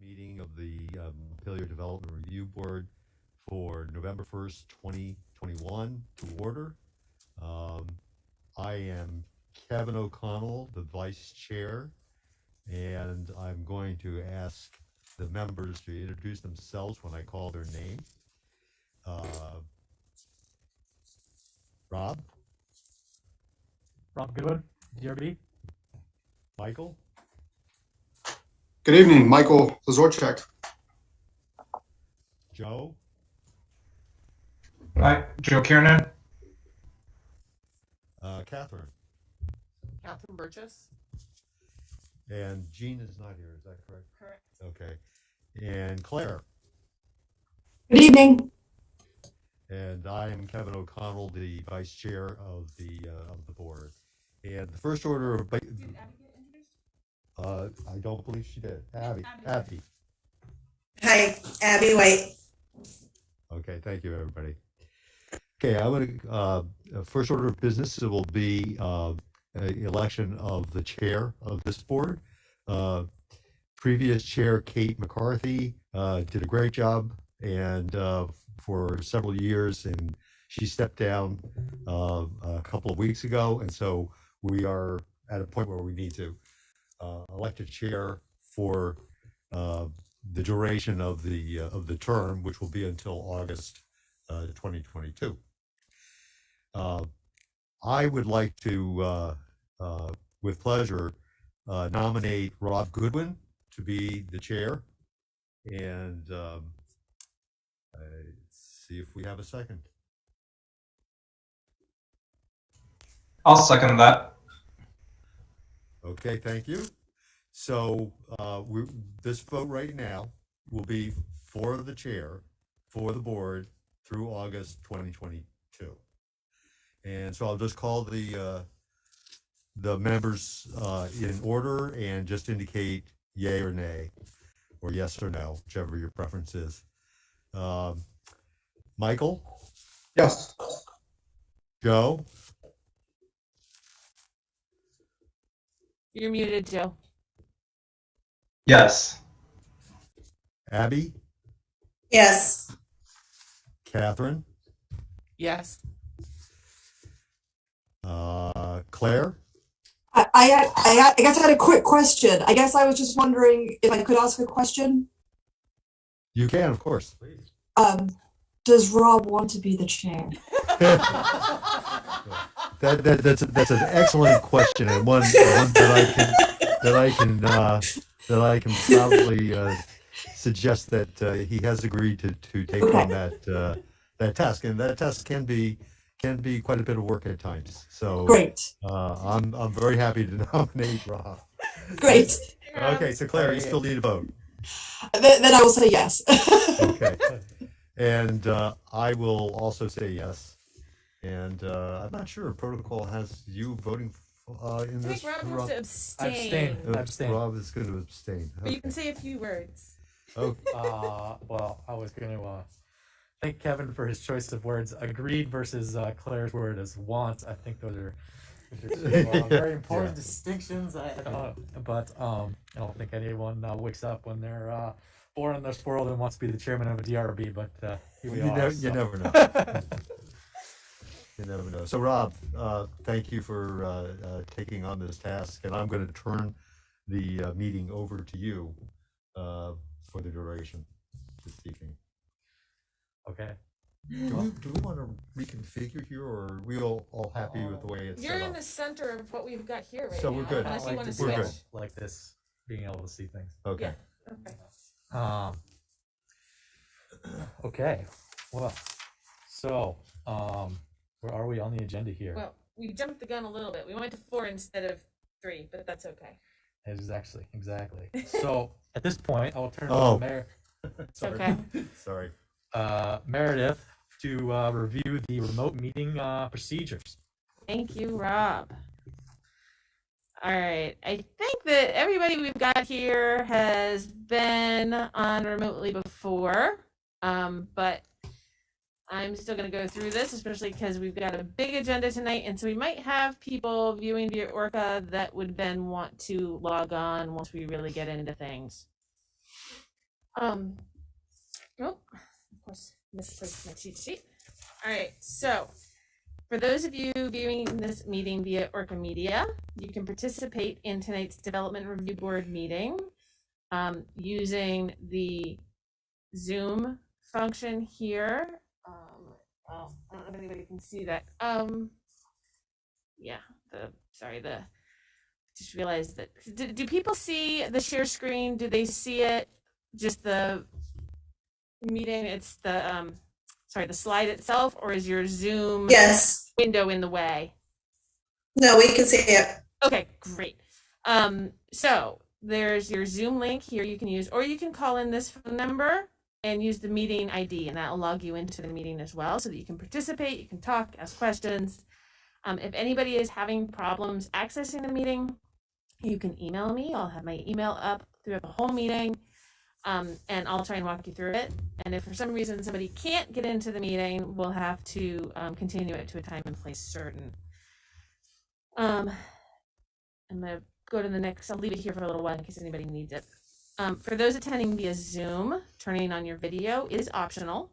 meeting of the Montpelier Development Review Board for November 1st, 2021 to order. I am Kevin O'Connell, the Vice Chair, and I'm going to ask the members to introduce themselves when I call their name. Rob? Rob Goodwin, DRB. Michael? Good evening, Michael Lazorchek. Joe? Hi, Joe Kiernan. Catherine? Catherine Burgess. And Jean is not here, is that correct? Correct. Okay. And Claire? Good evening. And I am Kevin O'Connell, the Vice Chair of the board. And the first order of... Did Abby get introduced? I don't believe she did. Abby. Hi, Abby White. Okay, thank you, everybody. Okay, I would, first order of business, it will be election of the chair of this board. Previous chair, Kate McCarthy, did a great job and for several years, and she stepped down a couple of weeks ago, and so we are at a point where we need to elect a chair for the duration of the term, which will be until August 2022. I would like to, with pleasure, nominate Rob Goodwin to be the chair, and see if we have a second. I'll second that. Okay, thank you. So this vote right now will be for the chair, for the board through August 2022. And so I'll just call the members in order and just indicate yay or nay, or yes or no, whichever your preference is. Michael? Yes. Joe? You're muted, Joe. Yes. Abby? Yes. Catherine? Yes. Claire? I guess I had a quick question. I guess I was just wondering if I could ask a question. You can, of course. Please. Does Rob want to be the chair? That's an excellent question, and one that I can probably suggest that he has agreed to take on that task, and that task can be quite a bit of work at times. So Great. I'm very happy to nominate Rob. Great. Okay, so Claire, you still need a vote. Then I will say yes. Okay, and I will also say yes. And I'm not sure protocol has you voting in this. I think Rob has to abstain. Abstain. Rob is going to abstain. But you can say a few words. Oh, Well, I was going to thank Kevin for his choice of words. Agreed versus Claire's word as want. I think those are two, very important distinctions. But I don't think anyone wakes up when they're born in this world and wants to be the chairman of a DRB. But here we are. you never know. You never know. So Rob, thank you for taking on this task, and I'm going to turn the meeting over to you for the duration this evening. Okay. Do we want to reconfigure here, or are we all happy with the way it's You're set in up? the center of what we've got here right So now. we're good. Unless you want to We're switch. good. Like this, being able to see things. Okay. Yeah. Okay. Okay. Well, so where are we on the agenda here? Well, we jumped the gun a little bit. We went to 4 instead of 3, but that's okay. Exactly. So at this point, I'll turn Oh. to Mayor. Sorry. Okay. Sorry. Meredith to review the remote meeting procedures. Thank you, Rob. All right. I think that everybody we've got here has been on remotely before, but I'm still going to go through this, especially because we've got a big agenda tonight, and so we might have people viewing via ORCA that would then want to log on once we really get into things. Oh, of course, misplaced my cheat sheet. All right, so for those of you viewing this meeting via ORCA Media, you can participate in tonight's Development Review Board meeting using the Zoom function here. Well, I don't know if anybody can see that. Yeah, just realized that. Do people see the share screen? Do they see it? Just the meeting, it's the the slide itself, or is your Zoom Yes. window in the way? No, we can see it. Okay, great. So there's your Zoom link here you can use, or you can call in this phone number and use the meeting ID, and that will log you into the meeting as well, so that you can participate, you can talk, ask questions. If anybody is having problems accessing the meeting, you can email me. I'll have my email up throughout the whole meeting. And I'll try and walk you through it. And if for some reason somebody can't get into the meeting, we'll have to continue it to a time and place certain. I'm gonna go to the next. I'll leave it here for a little while in case anybody needs it. For those attending via Zoom, turning on your video is optional.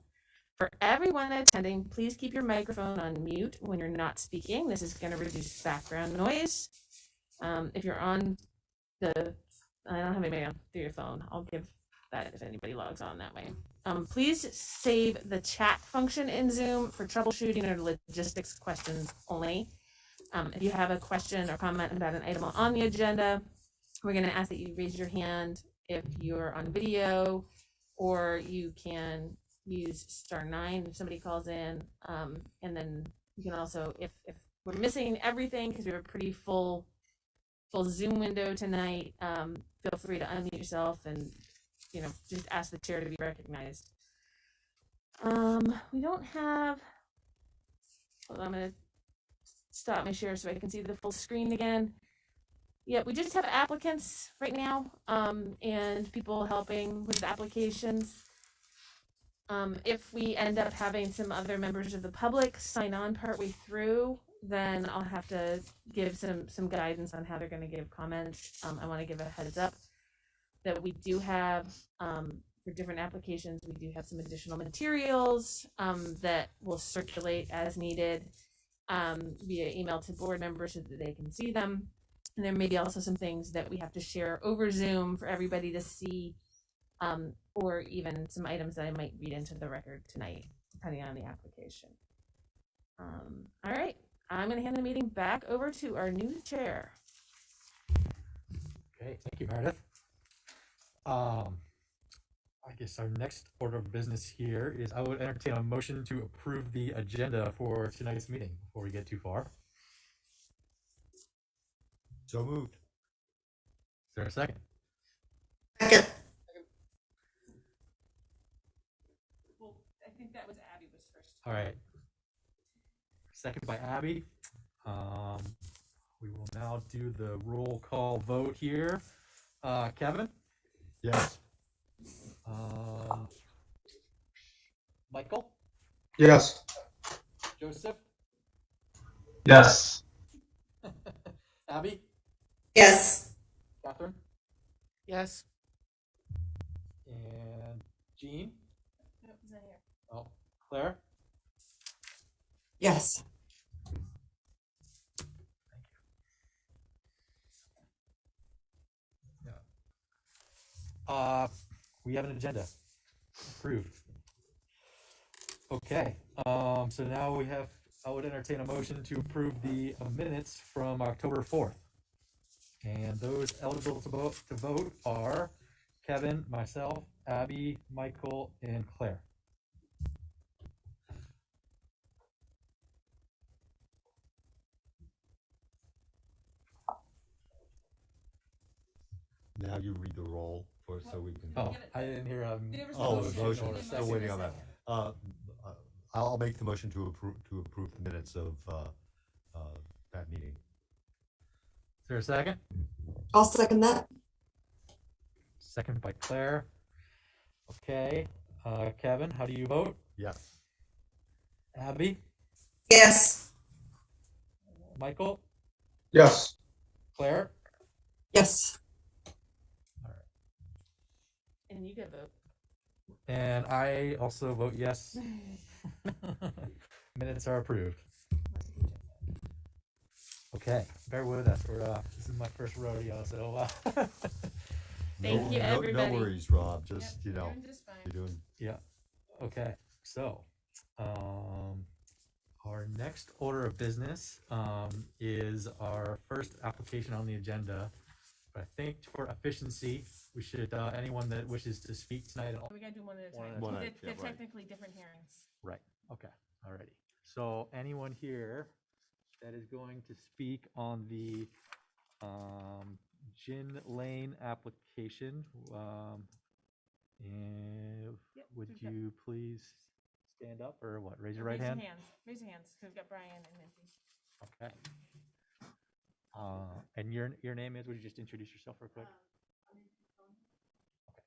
For everyone attending, please keep your microphone on mute when you're not speaking. This is going to reduce background noise. If you're on I don't have anybody on through your phone. I'll give that if anybody logs on that way. Please save the chat function in Zoom for troubleshooting or logistics questions only. If you have a question or comment about an item on the agenda, we're going to ask that you raise your hand if you're on video, or you can use *9 if somebody calls in. And then you can also, if we're missing everything because we have a pretty full Zoom window tonight, feel free to unmute yourself and just ask the chair to be recognized. We don't have, hold on, I'm going to stop my share so I can see the full screen again. Yeah, we just have applicants right now, and people helping with the applications. If we end up having some other members of the public sign on partway through, then I'll have to give some guidance on how they're going to give comments. I want to give a heads up that we do have, for different applications, we do have some additional materials that will circulate as needed via email to board members so that they can see them. And there may be also some things that we have to share over Zoom for everybody to see, or even some items that I might read into the record tonight, depending on the application. All right, I'm going to hand the meeting back over to our new chair. Okay, thank you, Meredith. I guess our next order of business here is I would entertain a motion to approve the agenda for tonight's meeting before we get too far. So moved. Is there a second? Second. Well, I think that was Abby was first. All right. Second by Abby. We will now do the roll call vote here. Kevin? Yes. Michael? Yes. Joseph? Yes. Abby? Yes. Catherine? Yes. And Jean? No, he's not here. Oh, Claire? Yes. We have an agenda approved. Okay, so now I would entertain a motion to approve the minutes from October 4th. And those eligible to vote are Kevin, myself, Abby, Michael, and Claire. Now you read the roll so we can. Oh, I didn't hear. Oh, the motion. or a Still second. waiting on that. I'll make the motion to approve the minutes of that meeting. Is there a second? I'll second that. Second by Claire. Okay, Kevin, how do you vote? Yes. Abby, Yes. Michael, Yes. Claire. Yes. And you get vote. And I also vote yes. Minutes are approved. Okay, bear with us. This is my first rodeo, so Thank you, No everybody. worries, Rob. Just, you know, Just fine. you're doing. yeah. Okay, so our next order of business is our first application on the agenda. But I think for efficiency, we should anyone that wishes to speak tonight. We gotta do one at a time. One at a They're, time, they're right. technically different hearings. Right. Okay. Alrighty. So anyone here that is going to speak on the Gin Lane application, and would we've got- you please stand up or what? Raise your right Raise hand. your hands. Raise your hands. Cause we've got Brian and Minty. Okay. And your name is? Would you just introduce yourself real quick? Okay.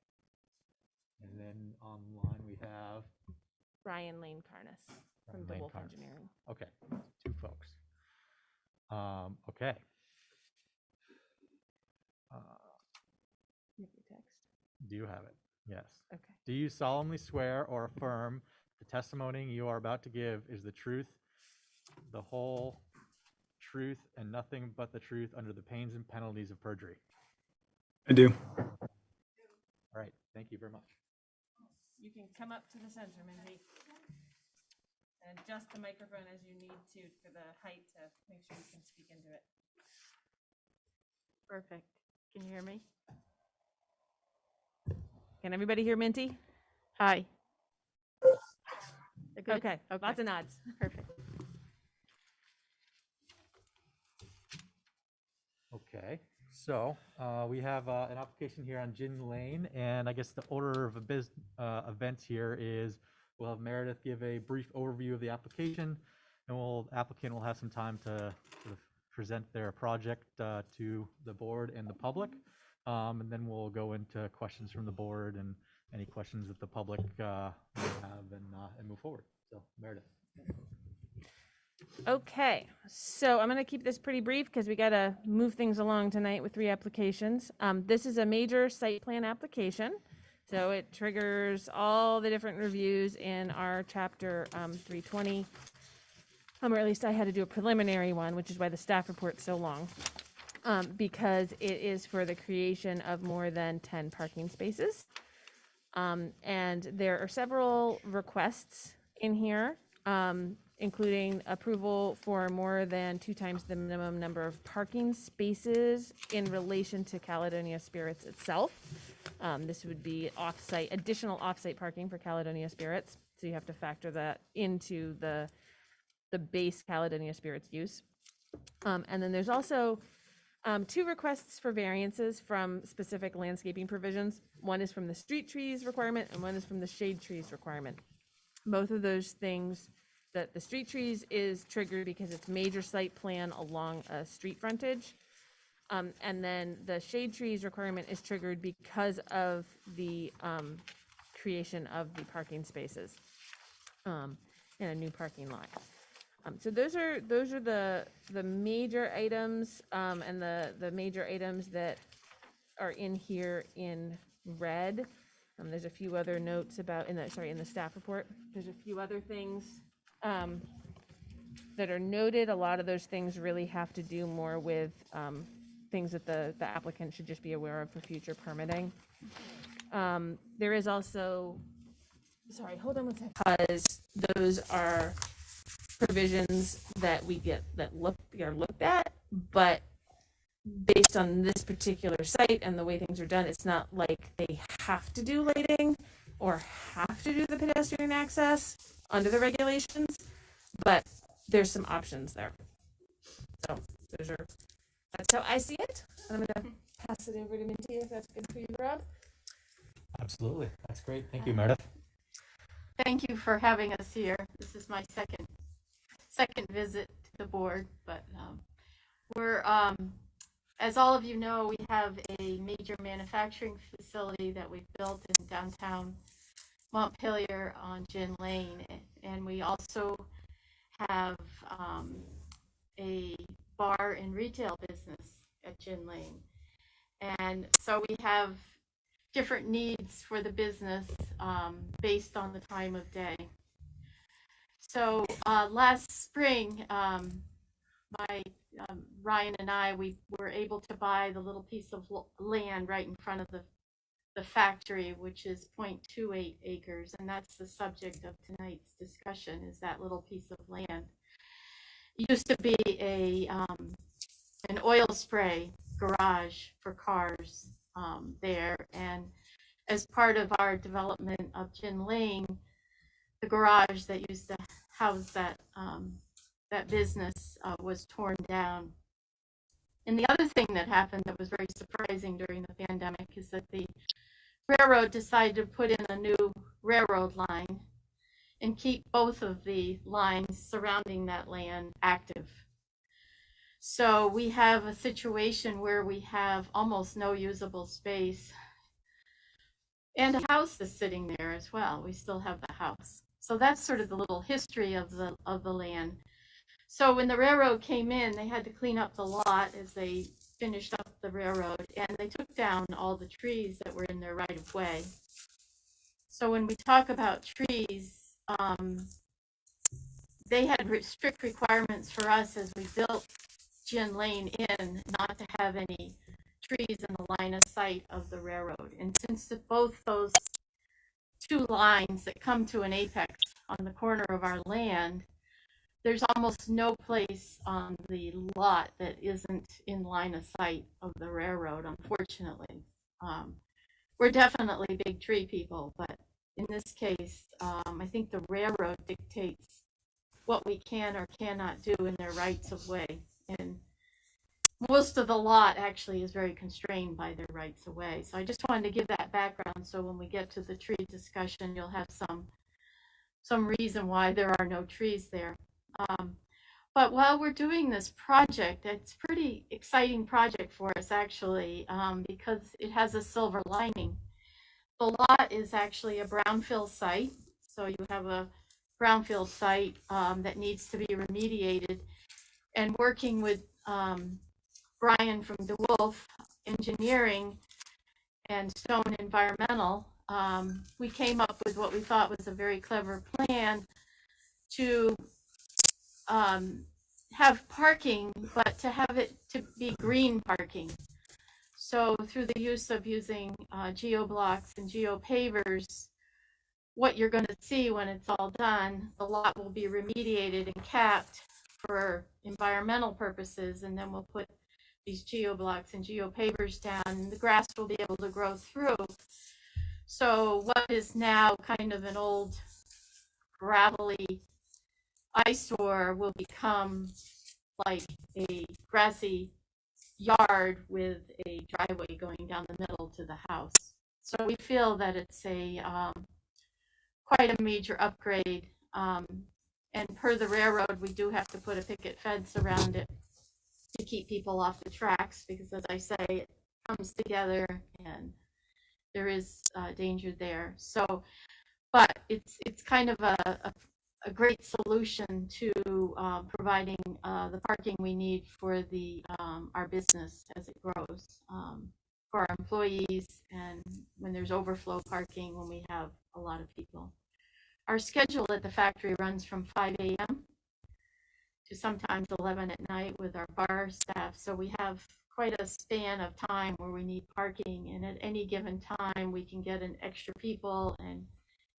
And then online we have Brian Lane Carness from Lane DeWolf Carnes. Engineering. Okay, 2 folks. Okay. You have your text. Do you have it? Yes. Okay. Do you solemnly swear or affirm the testimony you are about to give is the truth, the whole truth, and nothing but the truth under the pains and penalties of perjury? I do. All right. Thank you very much. You can come up to the center, Minty. And adjust the microphone as you need to for the height to make sure you can speak into it. Perfect. Can you hear me? Can everybody hear Minty? Hi. Okay. Lots of nods. Perfect. Okay. So we have an application here on Gin Lane, and I guess the order of events here is we'll have Meredith give a brief overview of the application, and applicant will have some time to sort of present their project to the board and the public, and then we'll go into questions from the board and any questions that the public may have and move forward. So Meredith. Okay, so I'm going to keep this pretty brief because we got to move things along tonight with 3 applications. This is a major site plan application, so it triggers all the different reviews in our chapter 320, or at least I had to do a preliminary one, which is why the staff report's so long, because it is for the creation of more than 10 parking spaces. And there are several requests in here, including approval for more than 2 times the minimum number of parking spaces in relation to Caledonia Spirits itself. This would be additional off-site parking for Caledonia Spirits. So you have to factor that into the base Caledonia Spirits use. And then there's also 2 requests for variances from specific landscaping provisions. One is from the street trees requirement and one is from the shade trees requirement. Both of those things, that the street trees is triggered because it's major site plan along a street frontage. And then the shade trees requirement is triggered because of the creation of the parking spaces in a new parking lot. So those are the major items, and the major items that are in here in red. There's a few other notes about in the staff report. There's a few other things that are noted. A lot of those things really have to do more with things that the applicant should just be aware of for future permitting. There is also, sorry, hold on one second. Because those are provisions that we get that are looked at, but based on this particular site and the way things are done, it's not like they have to do lighting or have to do the pedestrian access under the regulations, but there's some options there. So that's how I see it. I'm gonna pass it over to Minty if that's good for you, Rob. Absolutely. That's great. Thank you, Meredith. Thank you for having us here. This is my second visit to the board, but we're, as all of you know, we have a major manufacturing facility that we've built in downtown Montpelier on Gin Lane, and we also have a bar and retail business at Gin Lane. And so we have different needs for the business. based on the time of day. So last spring, Ryan and I, we were able to buy the little piece of land right in front of the factory, which is 0.28 acres, and that's the subject of tonight's discussion, is that little piece of land. It used to be an oil spray garage for cars there, and as part of our development of Gin Lane, the garage that used to house that business was torn down. And the other thing that happened that was very surprising during the pandemic is that the railroad decided to put in a new railroad line and keep both of the lines surrounding that land active. So we have a situation where we have almost no usable space, and a house is sitting there as well. We still have the house. So that's sort of the little history of the land. So when the railroad came in, they had to clean up the lot as they finished up the railroad, and they took down all the trees that were in their right of way. So when we talk about trees, they had strict requirements for us as we built Gin Lane in, not to have any trees in the line of sight of the railroad. And since both those two lines that come to an apex on the corner of our land, there's almost no place on the lot that isn't in line of sight of the railroad, unfortunately. We're definitely big tree people, but in this case, I think the railroad dictates what we can or cannot do in their rights of way. And most of the lot actually is very constrained by their rights of way. So I just wanted to give that background, so when we get to the tree discussion, you'll have some reason why there are no trees there. But while we're doing this project, it's a pretty exciting project for us actually, because it has a silver lining. The lot is actually a brownfield site. So you have a brownfield site that needs to be remediated, and working with Brian from DeWolf Engineering and Stone Environmental, we came up with what we thought was a very clever plan to have parking, but to have it to be green parking. So through the use of using geoblocks and geopavers, what you're going to see when it's all done, the lot will be remediated and capped for environmental purposes, and then we'll put these geoblocks and geopavers down, and the grass will be able to grow through. So what is now kind of an old gravelly eyesore will become like a grassy yard with a driveway going down the middle to the house. So we feel that it's a quite a major upgrade. And per the railroad, we do have to put a picket fence around it to keep people off the tracks, because as I say, it comes together and there is danger there. So, but it's kind of a great solution to providing the parking we need for our business as it grows, for our employees, and when there's overflow parking when we have a lot of people. Our schedule at the factory runs from 5 a.m. to sometimes 11 at night with our bar staff. So we have quite a span of time where we need parking, and at any given time we can get an extra people and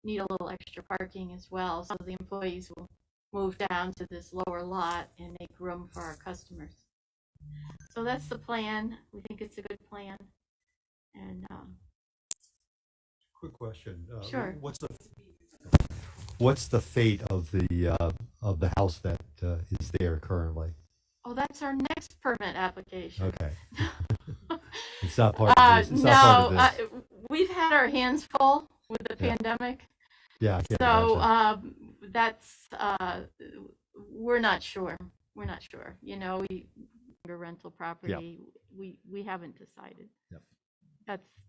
need a little extra parking as well. So the employees will move down to this lower lot and make room for our customers. So that's the plan. We think it's a good plan. And Quick question. Sure. What's the fate of the house that is there currently? oh, that's our next permit application. Okay. It's not part of this. It's not part of this. We've had our hands full with the pandemic. Yeah. I can't So imagine. that's we're not sure. We're not sure. You know, under rental property, we haven't decided. Yep.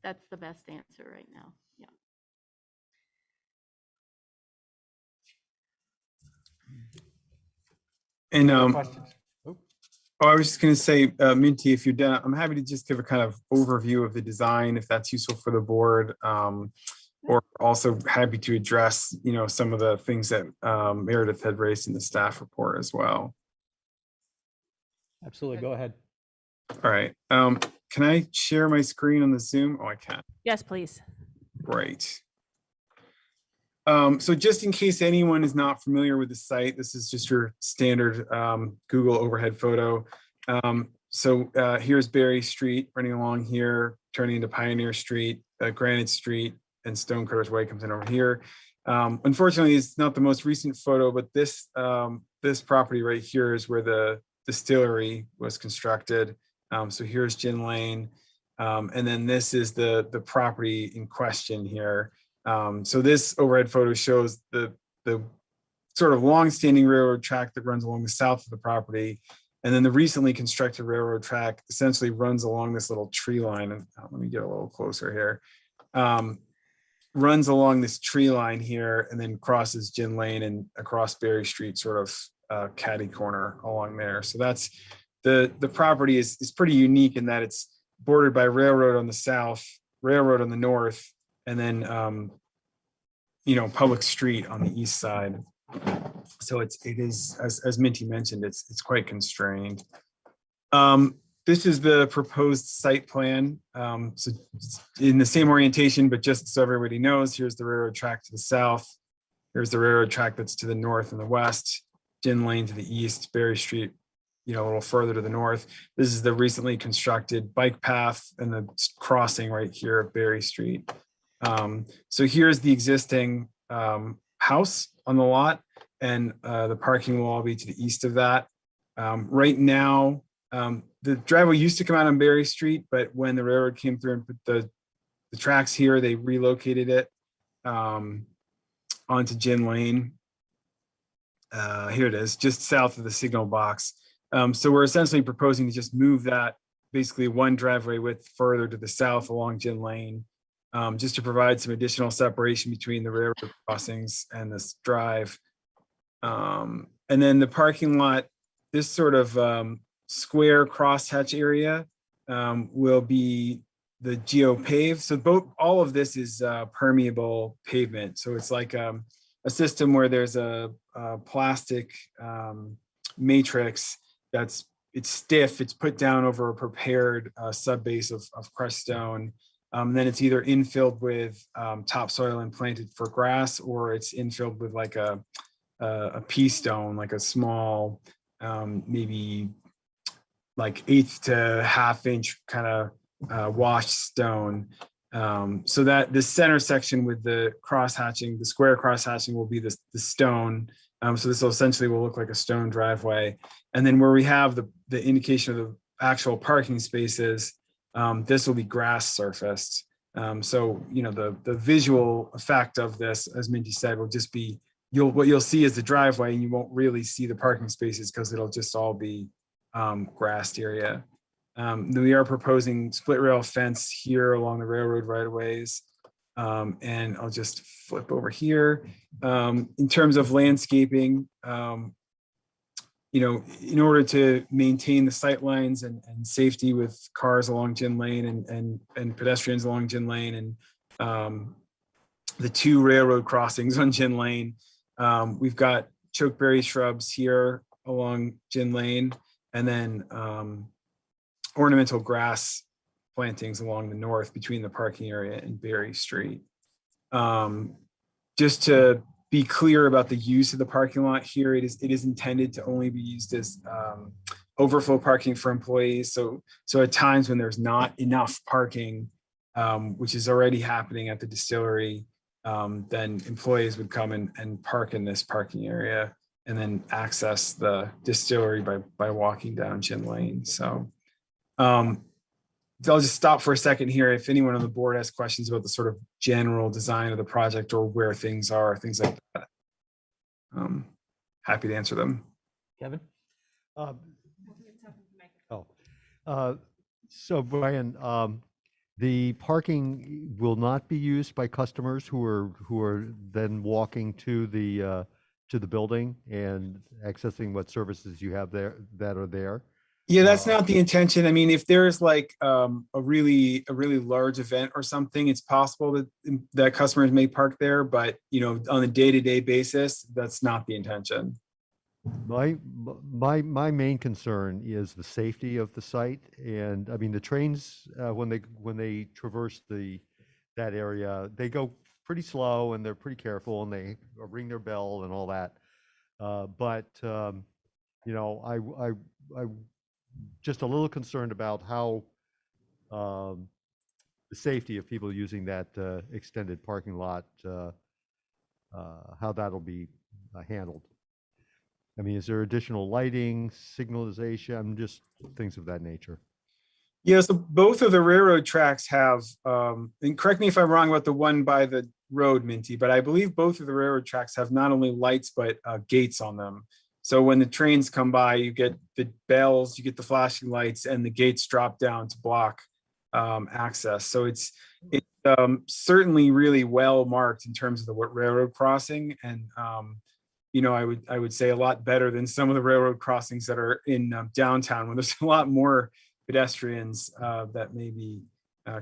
That's the best answer right now. Yeah. And Questions? oh, I was just going to say, Minty, if you're done, I'm happy to just give a kind of overview of the design, if that's useful for the board. or also happy to address, some of the things that Meredith had raised in the staff report as well. Absolutely. Go ahead. All right. Can I share my screen on the Zoom? Oh, I can. Yes, please. Great. So just in case anyone is not familiar with the site, this is just your standard Google overhead photo. Here's Berry Street running along here, turning into Pioneer Street, Granite Street, and Stonecutters Way comes in over here. Unfortunately, it's not the most recent photo, but this property right here is where the distillery was constructed. So here's Gin Lane, and then this is the property in question here. So this overhead photo shows the sort of long-standing railroad track that runs along the south of the property, and then the recently constructed railroad track essentially runs along this little tree line. And let me get a little closer here. Runs along this tree line here and then crosses Gin Lane and across Berry Street, sort of catty corner along there. So that's the property is pretty unique in that it's bordered by railroad on the south, railroad on the north, and then public street on the east side. So it is as Minty mentioned, it's quite constrained. This is the proposed site plan. So it's in the same orientation, but just so everybody knows, here's the railroad track to the south. Here's the railroad track that's to the north and the west. Gin Lane to the east, Berry Street, a little further to the north. This is the recently constructed bike path and the crossing right here at Berry Street. So here's the existing house on the lot, and the parking will all be to the east of that. Right now, the driveway used to come out on Berry Street, but when the railroad came through and put the tracks here, they relocated it onto Gin Lane. Here it is, just south of the signal box. So we're essentially proposing to just move that basically one driveway width further to the south along Gin Lane, just to provide some additional separation between the railroad crossings and this drive. And then the parking lot, this sort of square crosshatch area will be the geopave. So all of this is permeable pavement. So it's like a system where there's a plastic matrix it's stiff. It's put down over a prepared subbase of crushed stone. Then it's either infilled with topsoil and planted for grass, or it's infilled with like a pea stone, like a small, maybe like 1/8 to 1/2 inch kind of washed stone. So that the center section with the cross hatching, the square cross hatching, will be the stone. So this will essentially look like a stone driveway. And then where we have the indication of the actual parking spaces, this will be grass surfaced. So, the visual effect of this, as Minty said, will just be, what you'll see is the driveway, and you won't really see the parking spaces because it'll just all be grassed area. We are proposing split rail fence here along the railroad right of ways. And I'll just flip over here. In terms of landscaping, in order to maintain the sight lines and safety with cars along Gin Lane and pedestrians along Gin Lane and the 2 railroad crossings on Gin Lane, we've got chokeberry shrubs here along Gin Lane, and then ornamental grass plantings along the north between the parking area and Berry Street. Just to be clear about the use of the parking lot here, it is intended to only be used as overflow parking for employees. So at times when there's not enough parking, which is already happening at the distillery, then employees would come and park in this parking area and then access the distillery by walking down Gin Lane. So I'll just stop for a second here. If anyone on the board has questions about the sort of general design of the project or where things are, things like that, happy to answer them. Kevin? So Brian, the parking will not be used by customers who are then walking to the building and accessing what services you have there that are there? Yeah, that's not the intention. I mean, if there's like a really large event or something, it's possible that customers may park there, but on a day-to-day basis, that's not the intention. My main concern is the safety of the site, and I mean the trains when they traverse that area, they go pretty slow and they're pretty careful and they ring their bell and all that. But I just a little concerned about how the safety of people using that extended parking lot, how that'll be handled. I mean, is there additional lighting, signalization, just things of that nature? Yeah, so both of the railroad tracks have, and correct me if I'm wrong about the one by the road, Minty, but I believe both of the railroad tracks have not only lights, but gates on them. So when the trains come by, you get the bells, you get the flashing lights, and the gates drop down to block access. So it's certainly really well marked in terms of the railroad crossing. And I would say a lot better than some of the railroad crossings that are in downtown, where there's a lot more pedestrians that may be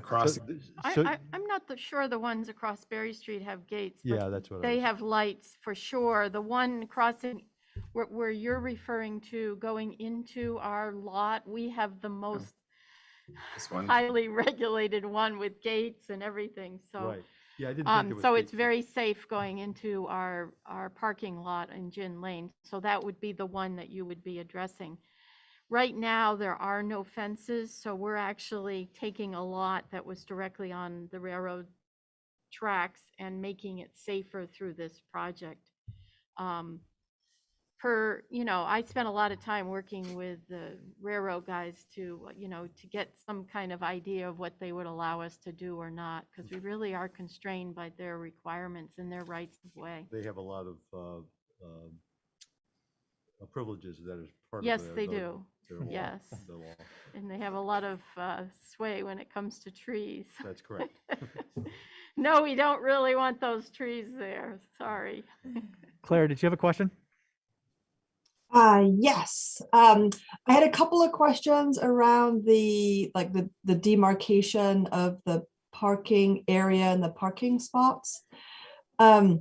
crossing. I'm not sure the ones across Berry Street have gates. But yeah, that's what they have lights for sure. The one crossing where you're referring to going into our lot, we have the most highly regulated one with gates and everything. So. Right. Yeah, I didn't think there was so gates it's very safe going into our parking lot in Gin Lane. So that would be the one that you would be addressing. Right now, there are no fences, so we're actually taking a lot that was directly on the railroad tracks and making it safer through this project. I spent a lot of time working with the railroad guys to get some kind of idea of what they would allow us to do or not, because we really are constrained by their requirements and their rights of way. They have a lot of privileges that is part Yes, of they do. their law, Yes. the law. And they have a lot of sway when it comes to trees. That's correct. No, we don't really want those trees there. Sorry. Claire, did you have a question? Yes. I had a couple of questions around the demarcation of the parking area and the parking spots. So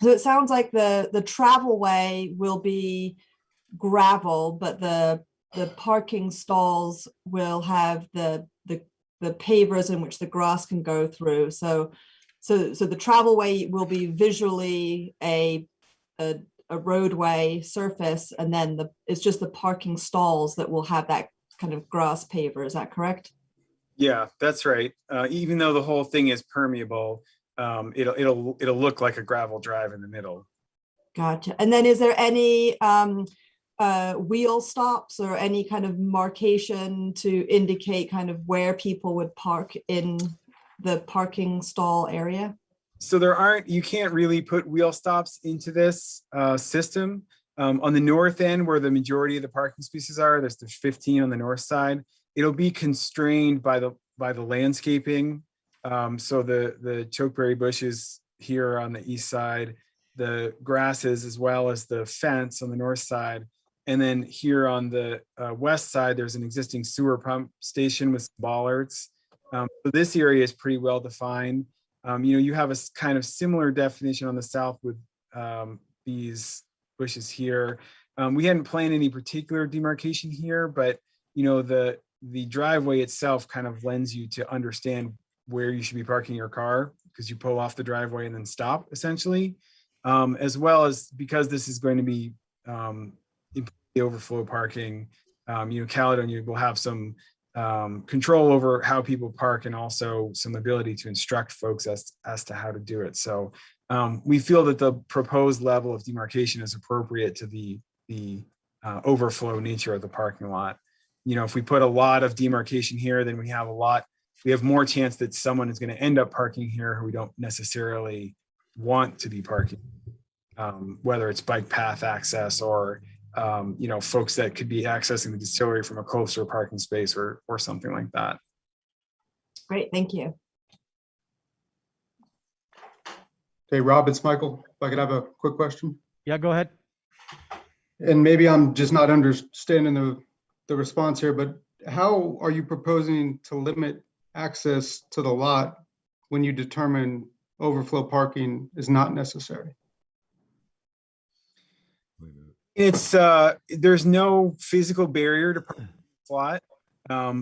it sounds like the travel way will be gravel, but the parking stalls will have the pavers in which the grass can go through. So the travel way will be visually a roadway surface, and then it's just the parking stalls that will have that kind of grass paver. Is that correct? Yeah, that's right. Even though the whole thing is permeable, it'll look like a gravel drive in the middle. Gotcha. And then is there any wheel stops or any kind of markation to indicate kind of where people would park in the parking stall area? So you can't really put wheel stops into this system. On the north end, where the majority of the parking spaces are, there's 15 on the north side. It'll be constrained by the landscaping. So the chokeberry bushes here on the east side, the grasses, as well as the fence on the north side. And then here on the west side, there's an existing sewer pump station with bollards. So this area is pretty well defined. You have a kind of similar definition on the south with these bushes here. We hadn't planned any particular demarcation here, but the driveway itself kind of lends you to understand where you should be parking your car, because you pull off the driveway and then stop essentially, as well as because this is going to be overflow parking. Caledonia will have some control over how people park, and also some ability to instruct folks as to how to do it. So we feel that the proposed level of demarcation is appropriate to the overflow nature of the parking lot. If we put a lot of demarcation here, then we have more chance that someone is going to end up parking here who we don't necessarily want to be parking, whether it's bike path access or folks that could be accessing the distillery from a closer parking space or something like that. Great, thank you. Hey, Rob, it's Michael. If I could have a quick question. Yeah, go ahead. And maybe I'm just not understanding the response here, but how are you proposing to limit access to the lot when you determine overflow parking is not necessary? It's there's no physical barrier to park the lot,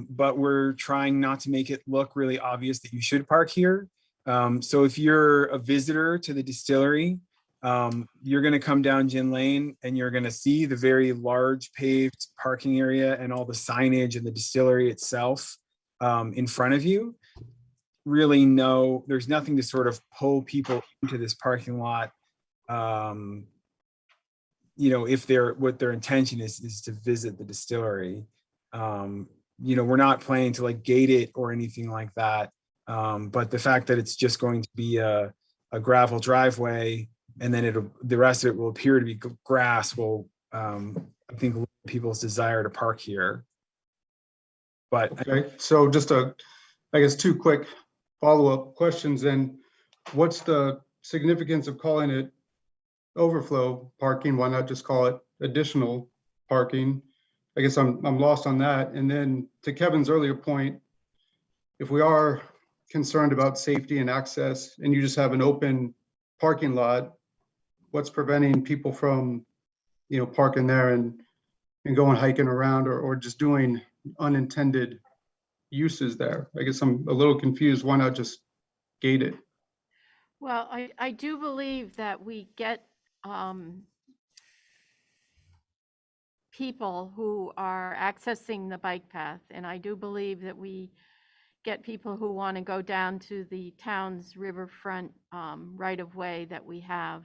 but we're trying not to make it look really obvious that you should park here. So if you're a visitor to the distillery, you're going to come down Gin Lane and you're going to see the very large paved parking area and all the signage and the distillery itself in front of you. Really, no, there's nothing to sort of pull people into this parking lot. You know, if what their intention is to visit the distillery. You know, we're not planning to like gate it or anything like that. But the fact that it's just going to be a gravel driveway and then the rest of it will appear to be grass will, I think, limit people's desire to park here. But Okay, so just I guess 2 quick follow-up questions then. What's the significance of calling it overflow parking? Why not just call it additional parking? I guess I'm lost on that. And then to Kevin's earlier point, if we are concerned about safety and access and you just have an open parking lot, what's preventing people from, you know, parking there and going hiking around or just doing unintended uses there? I guess I'm a little confused. Why not just gate it? Well, I do believe that we get people who are accessing the bike path, and I do believe that we get people who want to go down to the town's riverfront right of way that we have,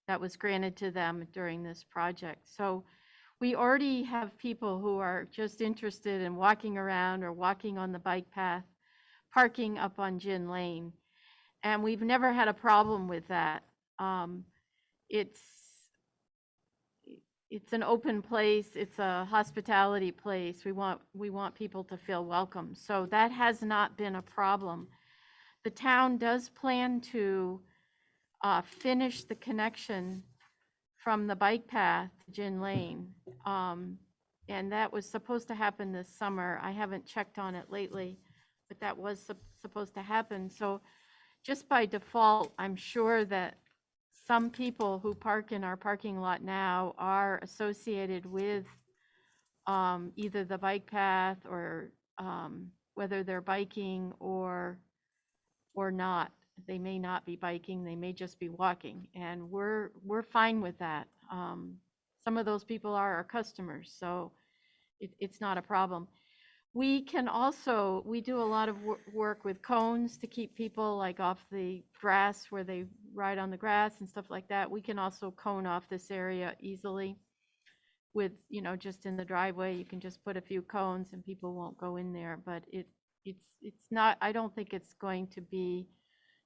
that was granted to them during this project. So we already have people who are just interested in walking around or walking on the bike path, parking up on Gin Lane. And we've never had a problem with that. It's an open place. It's a hospitality place. We want people to feel welcome. So that has not been a problem. The town does plan to finish the connection from the bike path to Gin Lane. And that was supposed to happen this summer. I haven't checked on it lately, but that was supposed to happen. So just by default, I'm sure that some people who park in our parking lot now are associated with either the bike path or whether they're biking or not. They may not be biking, they may just be walking, and we're fine with that. Some of those people are our customers, so it's not a problem. We do a lot of work with cones to keep people like off the grass where they ride on the grass and stuff like that. We can also cone off this area easily with, you know, just in the driveway, you can just put a few cones and people won't go in there. But it's not, I don't think it's going to be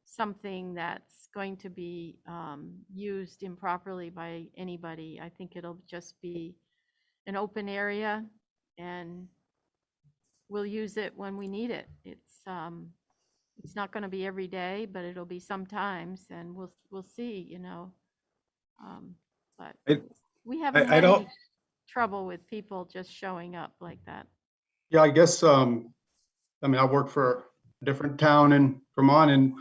something that's going to be used improperly by anybody. I think it'll just be an open area and we'll use it when we need it. It's not going to be every day, but it'll be sometimes, and we'll see, you know. But we haven't had any trouble with people just showing up like that. Yeah, I guess, I mean, I work for a different town in Vermont, and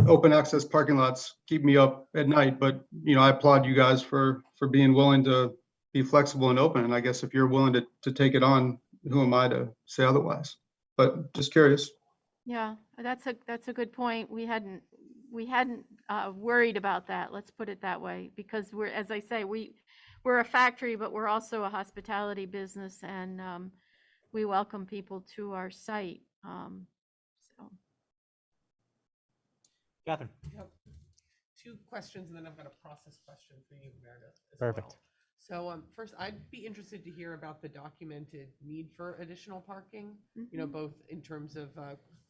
open access parking lots keep me up at night, but, you know, I applaud you guys for being willing to be flexible and open. And I guess if you're willing to take it on, who am I to say otherwise? But just curious. Yeah, that's a good point. We hadn't worried about that. Let's put it that way, because we're, as I say, we're a factory, but we're also a hospitality business, and we welcome people to our site. So. Catherine. Yep. 2 questions, and then I've got a process question for you, Meredith, as Perfect. well. So first, I'd be interested to hear about the documented need for additional parking, you know, both in terms of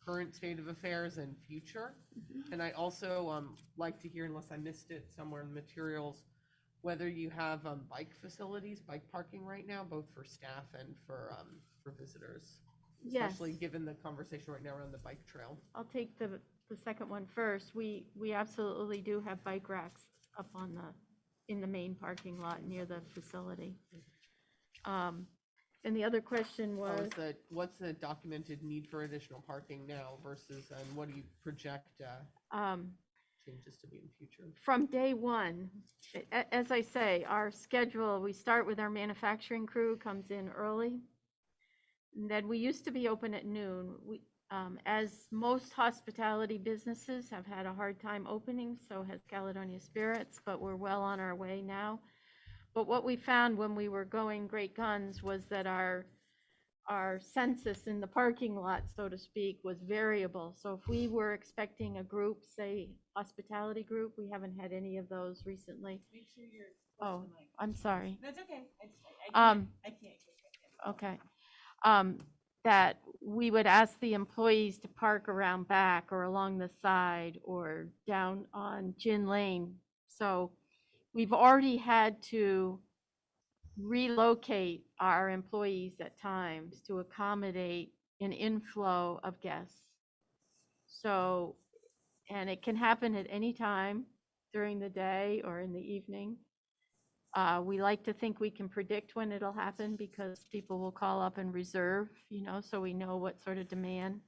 current state of affairs and future. And I also like to hear, unless I missed it somewhere in the materials, whether you have bike facilities, bike parking right now, both for staff and for visitors, especially given the conversation right now around the bike trail. I'll take the second one first. We absolutely do have bike racks up on in the main parking lot near the facility. And the other question Oh, was, what's the documented need for additional parking now versus, and what do you project changes to be in the future? from day one, as I say, our schedule, we start with our manufacturing crew comes in early. And then we used to be open at noon. As most hospitality businesses have had a hard time opening, so has Caledonia Spirits, but we're well on our way now. But what we found when we were going great guns was that our census in the parking lot, so to speak, was variable. So if we were expecting a group, say hospitality group, we haven't had any of those recently. Make sure you're Oh, I'm sorry. That's okay. I can't. Okay. That we would ask the employees to park around back or along the side or down on Gin Lane. So we've already had to relocate our employees at times to accommodate an inflow of guests. So, and it can happen at any time during the day or in the evening. We like to think we can predict when it'll happen because people will call up and reserve, so we know what sort of demand.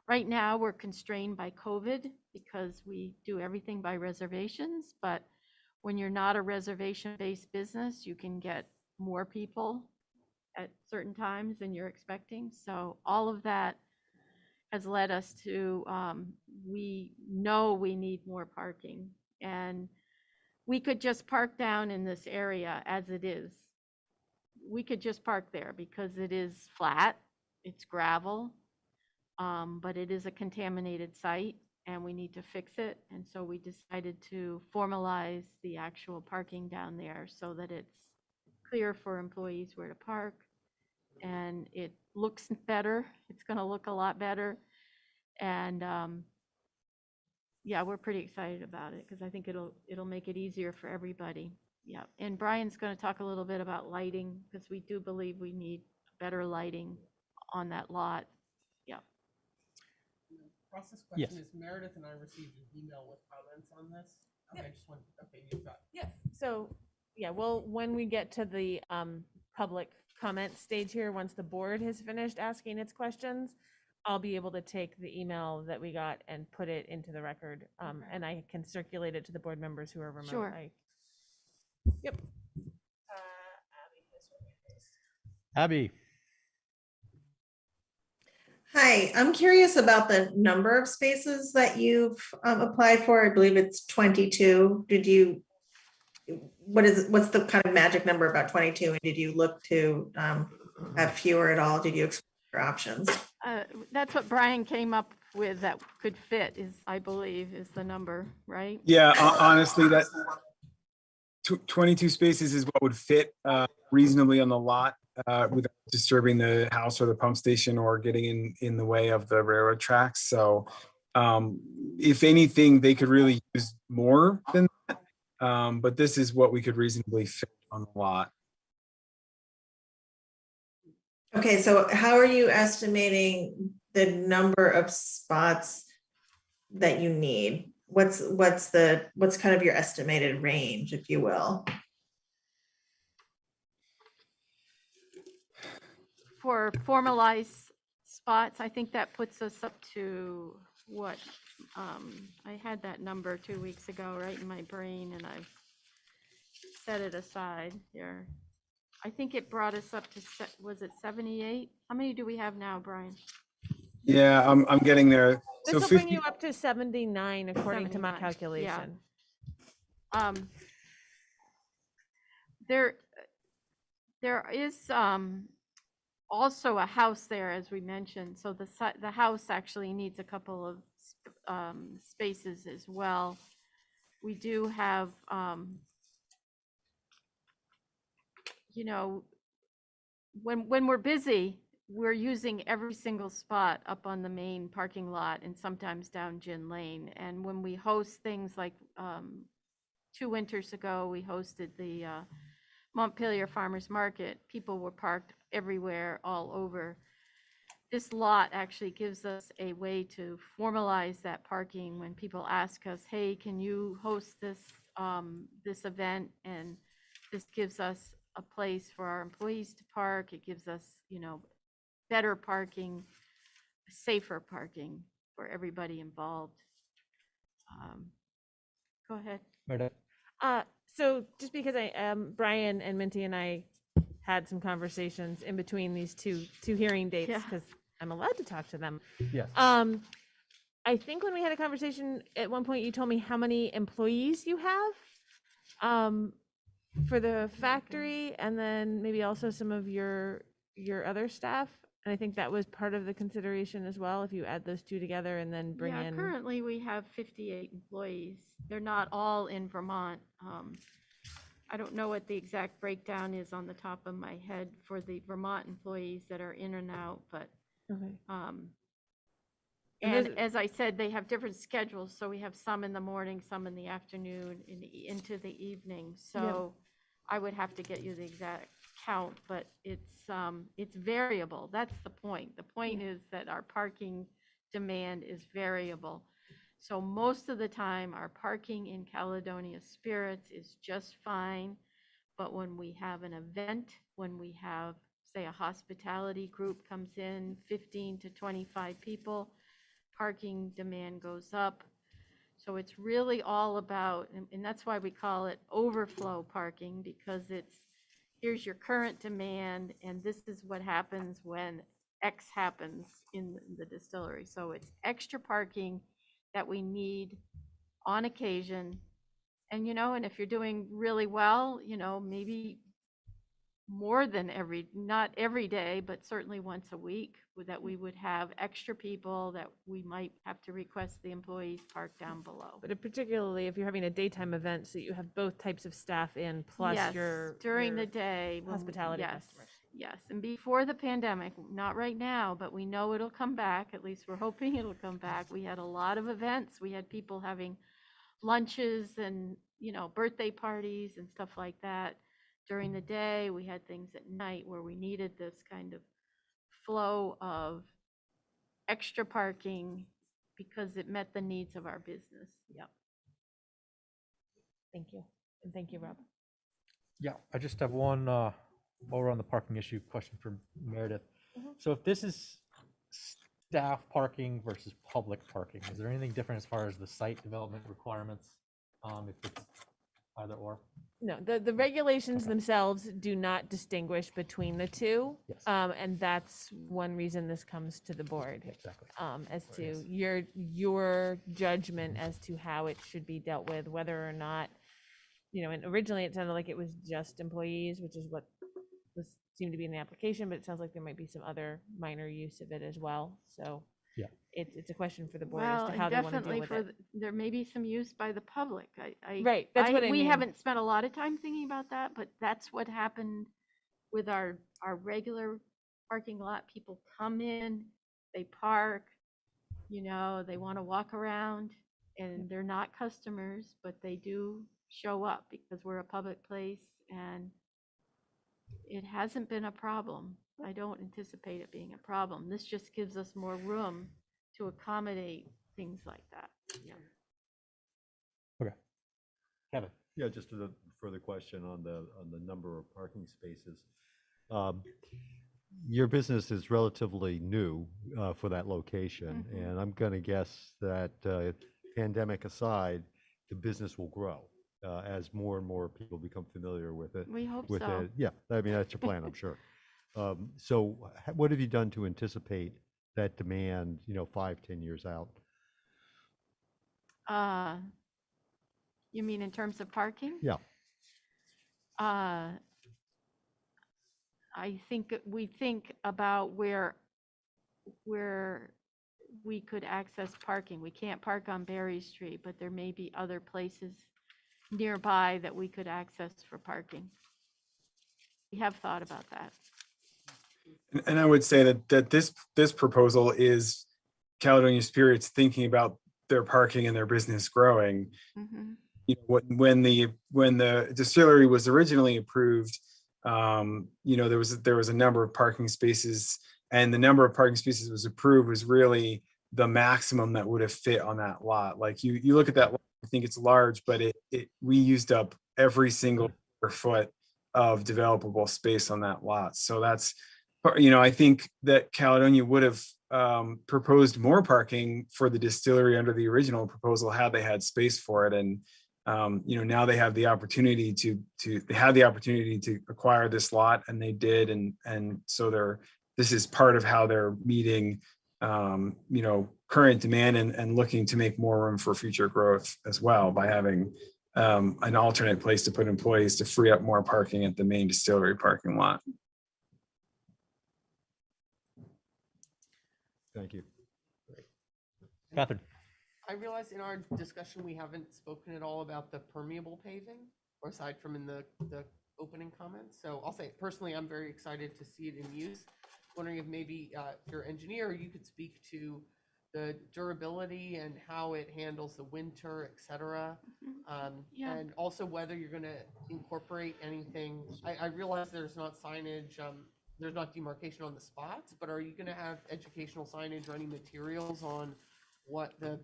Right now, we're constrained by COVID because we do everything by reservations, but when you're not a reservation-based business, you can get more people at certain times than you're expecting. So all of that has led us to, we know we need more parking, and we could just park down in this area as it is. We could just park there because it is flat, it's gravel, but it is a contaminated site and we need to fix it. And so we decided to formalize the actual parking down there so that it's clear for employees where to park. And it looks better. It's going to look a lot better. And yeah, we're pretty excited about it because I think it'll make it easier for everybody. Yeah, and Brian's going to talk a little bit about lighting because we do believe we need better lighting on that lot. Yeah. Process question is Meredith and I received an email with comments on this. Okay, I just want, okay, you've got. Yes. So, yeah, well, when we get to the public comment stage here, once the board has finished asking its questions, I'll be able to take the email that we got and put it into the record, and I can circulate it to the board members who are remote. Sure. Yep. Abby. Hi, I'm curious about the number of spaces that you've applied for. I believe it's 22. What's the kind of magic number about 22? And did you look to have fewer at all? Did you explore your options? That's what Brian came up with that could fit I believe is the number, right? Yeah, honestly, that 22 spaces is what would fit reasonably on the lot without disturbing the house or the pump station or getting in the way of the railroad tracks. So if anything, they could really use more than that. But this is what we could reasonably fit on the lot. Okay, so how are you estimating the number of spots that you need? What's kind of your estimated range, if you will? For formalized spots, I think that puts us up to what? I had that number 2 weeks ago right in my brain and I've set it aside here. I think it brought us up to, was it 78? How many do we have now, Brian? Yeah, I'm getting there. This will bring you up to 79 according to my 79, calculation. Yeah. There is also a house there, as we mentioned. So the house actually needs a couple of spaces as well. We do have, when we're busy, we're using every single spot up on the main parking lot and sometimes down Gin Lane. And when we host things like 2 winters ago, we hosted the Montpelier Farmers Market, people were parked everywhere, all over. This lot actually gives us a way to formalize that parking when people ask us, hey, can you host this, this event? And this gives us a place for our employees to park. It gives us, you know, better parking, safer parking for everybody involved. Go ahead. Meredith? So just because Brian and Minty and I had some conversations in between these two hearing dates, Yeah. because I'm allowed to talk to them. Yes. I think when we had a conversation at one point, you told me how many employees you have for the factory, and then maybe also some of your other staff. And I think that was part of the consideration as well, if you add those two together and then bring Yeah, in. currently we have 58 employees. They're not all in Vermont. I don't know what the exact breakdown is on the top of my head for the Vermont employees that are in and out, but Okay. and as I said, they have different schedules. So we have some in the morning, some in the afternoon, into the evening. So I would have to get you the exact count, but it's variable. That's the point. The point is that our parking demand is variable. So most of the time, our parking in Caledonia Spirits is just fine. But when we have an event, when we have, say, a hospitality group comes in, 15 to 25 people, parking demand goes up. So it's really all about, and that's why we call it overflow parking, because it's, here's your current demand, and this is what happens when X happens in the distillery. So it's extra parking that we need on occasion. And, you know, and if you're doing really well, you know, maybe more than not every day, but certainly once a week, that we would have extra people that we might have to request the employees park down below. But particularly if you're having a daytime event, so you have both types of staff in, plus Yes, your during your the day. hospitality Yes, customers. yes. And before the pandemic, not right now, but we know it'll come back. At least we're hoping it'll come back. We had a lot of events. We had people having lunches and, you know, birthday parties and stuff like that during the day. We had things at night where we needed this kind of flow of extra parking because it met the needs of our business. Yep. Thank you. And thank you, Rob. Yeah, I just have one, while we're on the parking issue, question for Meredith. So if this is staff parking versus public parking, is there anything different as far as the site development requirements? If it's either or? No, the regulations themselves do not distinguish between the two. Yes. And that's one reason this comes to the board. Exactly. As to your judgment as to how it should be dealt with, whether or not, you know, and originally it sounded like it was just employees, which is what seemed to be in the application, but it sounds like there might be some other minor use of it as well. So yeah, it's a question for the board Well, as to how and they want to deal definitely with it. there may be some use by the public. Right, that's what I we mean. haven't spent a lot of time thinking about that, but that's what happened with our regular parking lot. People come in, they park, you know, they want to walk around, and they're not customers, but they do show up because we're a public place, and it hasn't been a problem. I don't anticipate it being a problem. This just gives us more room to accommodate things like that. Yeah. okay. Kevin? Yeah, just a further question on the number of parking spaces. Your business is relatively new for that location, and I'm going to guess that pandemic aside, the business will grow as more and more people become familiar with it. We hope so. Yeah, I mean, that's your plan, I'm sure. So what have you done to anticipate that demand, you know, 5-10 years out? You mean in terms of parking? Yeah. I think we think about where we could access parking. We can't park on Berry Street, but there may be other places nearby that we could access for parking. We have thought about that. And I would say that this proposal is Caledonia Spirits thinking about their parking and their business growing. Mhm. You know, when the distillery was originally approved, you know, there was a number of parking spaces, and the number of parking spaces was approved was really the maximum that would have fit on that lot. Like you look at that lot, I think it's large, but we used up every single square foot of developable space on that lot. So that's, I think that Caledonia would have proposed more parking for the distillery under the original proposal had they had space for it. And now they have the opportunity to acquire this lot, and they did, and so this is part of how they're meeting current demand and looking to make more room for future growth as well by having an alternate place to put employees to free up more parking at the main distillery parking lot. Thank you. Catherine. I realize in our discussion, we haven't spoken at all about the permeable paving, or aside from in the opening comments. So I'll say personally, I'm very excited to see it in use. Wondering if maybe your engineer, you could speak to the durability and how it handles the winter, et cetera. Yeah. And also whether you're going to incorporate anything. I realize there's not signage, there's not demarcation on the spots, but are you going to have educational signage or any materials on what the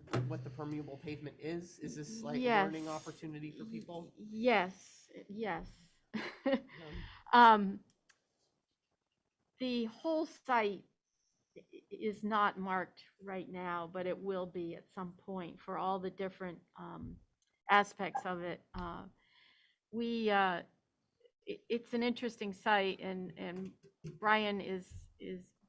permeable pavement is? Is this like a learning opportunity for people? Yes. The whole site is not marked right now, but it will be at some point for all the different aspects of it. It's an interesting site, and Brian is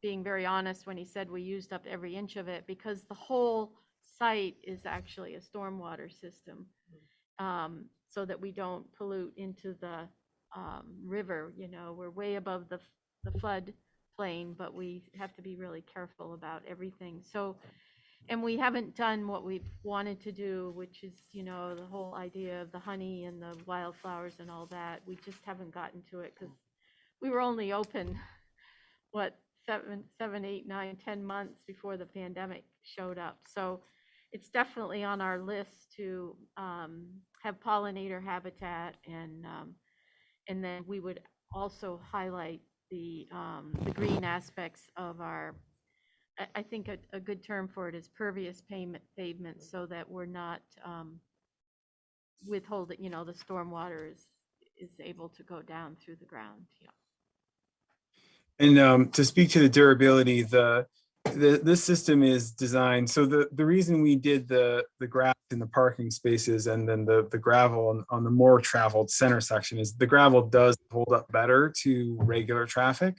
being very honest when he said we used up every inch of it, because the whole site is actually a stormwater system, so that we don't pollute into the river. We're way above the flood plain, but we have to be really careful about everything. So, and we haven't done what we've wanted to do, which is, the whole idea of the honey and the wildflowers and all that. We just haven't gotten to it because we were only open, 7, 8, 9, 10 months before the pandemic showed up. So it's definitely on our list to have pollinator habitat, and then we would also highlight the green aspects of our, I think a good term for it is pervious pavement, so that we're not withholding, the stormwater is able to go down through the ground. Yeah. And to speak to the durability, this system is designed, so the reason we did the grass in the parking spaces and then the gravel on the more traveled center section is the gravel does hold up better to regular traffic,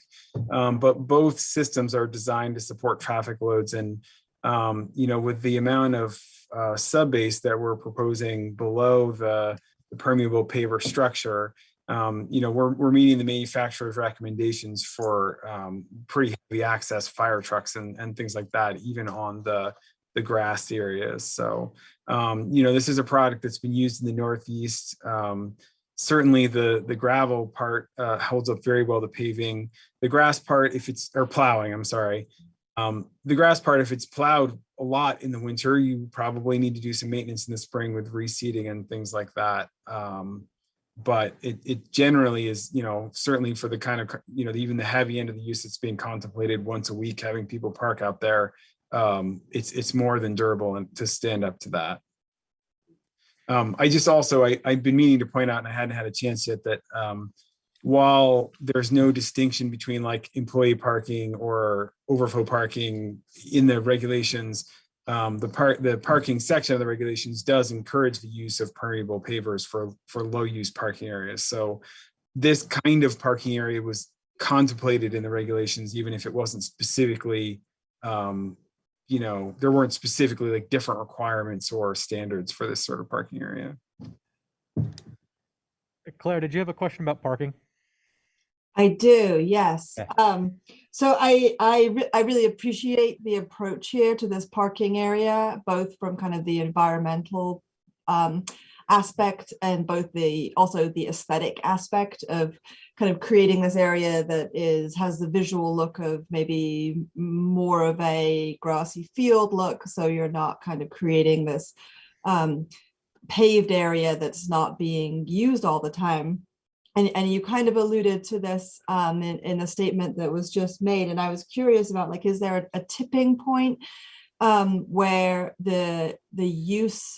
but both systems are designed to support traffic loads. And with the amount of subbase that we're proposing below the permeable paver structure, we're meeting the manufacturer's recommendations for pretty heavy access fire trucks and things like that, even on the grassed areas. So, this is a product that's been used in the Northeast. Certainly the gravel part holds up very well to paving. The grass part, plowing, I'm sorry. The grass part, if it's plowed a lot in the winter, you probably need to do some maintenance in the spring with reseeding and things like that. But it generally is, certainly for the kind of, even the heavy end of the use that's being contemplated once a week, having people park out there, it's more than durable and to stand up to that. I've been meaning to point out, and I hadn't had a chance yet, that while there's no distinction between like employee parking or overflow parking in the regulations, the parking section of the regulations does encourage the use of permeable pavers for low use parking areas. So this kind of parking area was contemplated in the regulations, even if it wasn't specifically, there weren't specifically like different requirements or standards for this sort of parking area. Claire, did you have a question about parking? I do, yes. Okay. So I really appreciate the approach here to this parking area, both from kind of the environmental aspect and also the aesthetic aspect of kind of creating this area that has the visual look of maybe more of a grassy field look. So you're not kind of creating this paved area that's not being used all the time. And you kind of alluded to this in a statement that was just made. And I was curious about, like, is there a tipping point where the use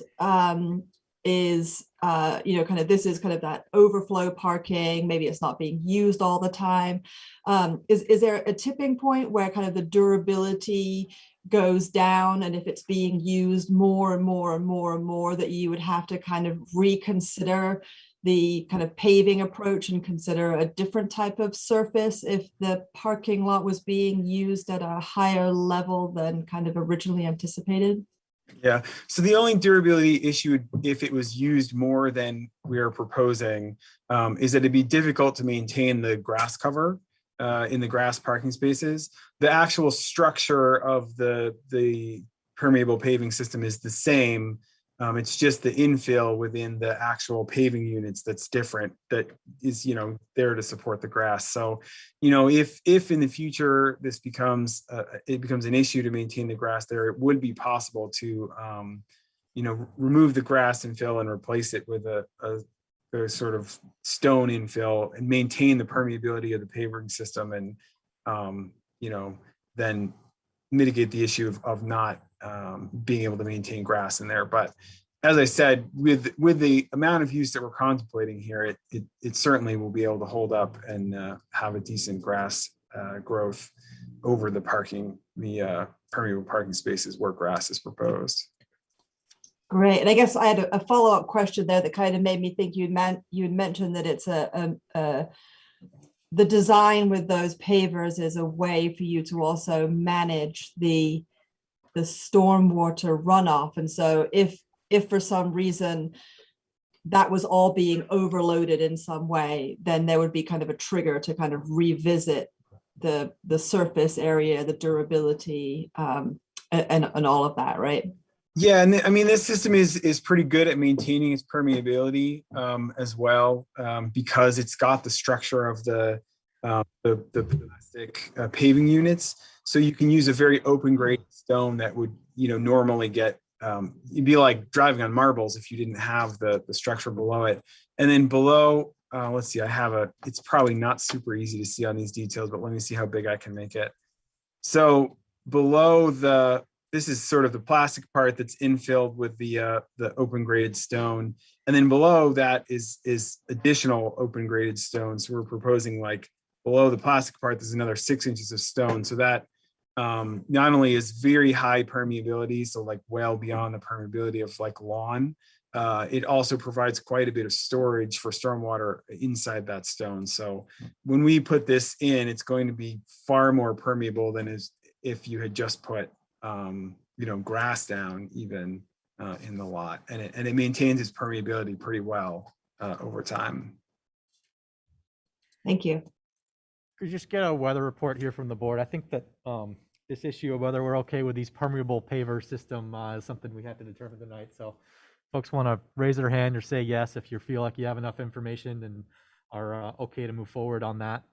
is, kind of, this is kind of that overflow parking, maybe it's not being used all the time. Is there a tipping point where kind of the durability goes down, and if it's being used more and more and more and more, that you would have to kind of reconsider the kind of paving approach and consider a different type of surface if the parking lot was being used at a higher level than kind of originally anticipated? Yeah, so the only durability issue, if it was used more than we are proposing, is that it'd be difficult to maintain the grass cover in the grass parking spaces. The actual structure of the permeable paving system is the same. It's just the infill within the actual paving units that's different, that is, there to support the grass. So, if in the future this becomes an issue to maintain the grass there, it would be possible to, remove the grass infill and replace it with a sort of stone infill and maintain the permeability of the paving system, and, then mitigate the issue of not being able to maintain grass in there. But as I said, with the amount of use that we're contemplating here, it certainly will be able to hold up and have a decent grass growth over the permeable parking spaces where grass is proposed. Great. And I guess I had a follow-up question there that kind of made me think you had mentioned that it's the design with those pavers is a way for you to also manage the stormwater runoff. And so if for some reason that was all being overloaded in some way, then there would be kind of a trigger to kind of revisit the surface area, the durability, and all of that, right? Yeah, and I mean, this system is pretty good at maintaining its permeability as well, because it's got the structure of the plastic paving units. So you can use a very open grade stone that would, normally get, it'd be like driving on marbles if you didn't have the structure below it. And then below, let's see, it's probably not super easy to see on these details, but let me see how big I can make it. So below this is sort of the plastic part that's infilled with the open graded stone. And then below that is additional open graded stone. So we're proposing, like, below the plastic part, there's another 6 inches of stone. So that not only is very high permeability, so like well beyond the permeability of like lawn, it also provides quite a bit of storage for stormwater inside that stone. So when we put this in, it's going to be far more permeable than if you had just put grass down even in the lot, and it maintains its permeability pretty well over time. Thank you. Could you just get a weather report here from the board? I think that this issue of whether we're okay with these permeable paver system is something we have to determine tonight. So folks want to raise their hand or say yes if you feel like you have enough information and are okay to move forward on that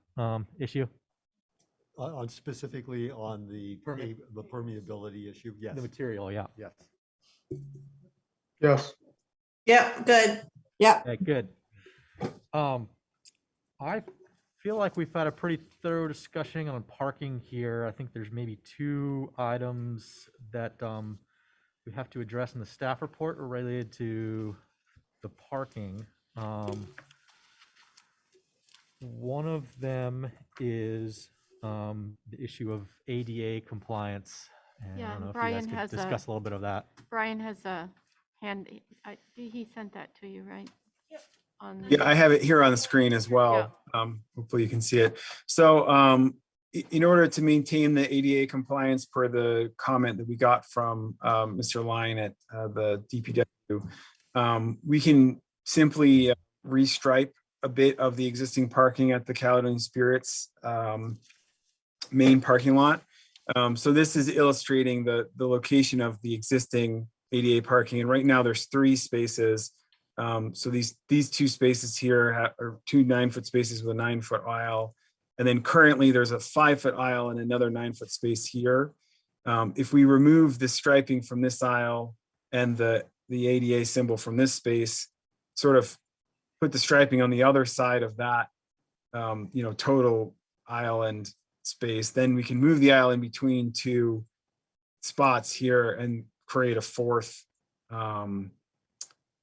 issue. Specifically on the permeability issue, yes. The material, yeah. Yes. Yes. Yeah, good. Yeah. Okay, good. I feel like we've had a pretty thorough discussion on parking here. I think there's maybe 2 items that we have to address in the staff report related to the parking. One of them is the issue of ADA compliance. And Yeah, I don't know if Brian you guys has could discuss a little bit of that. Brian has a hand, he sent that to you, right? Yep. Yeah, I have it here on the screen as well. Hopefully you can see it. So in order to maintain the ADA compliance, per the comment that we got from Mr. Lyon at the DPW, we can simply restripe a bit of the existing parking at the Caledonian Spirits main parking lot. So this is illustrating the location of the existing ADA parking, and right now there's 3 spaces. So these 2 spaces here are 2 9-foot spaces with a 9-foot aisle, and then currently there's a 5-foot aisle and another 9-foot space here. If we remove the striping from this aisle and the ADA symbol from this space, sort of put the striping on the other side of that, total aisle and space, then we can move the aisle in between 2 spots here and create a 4th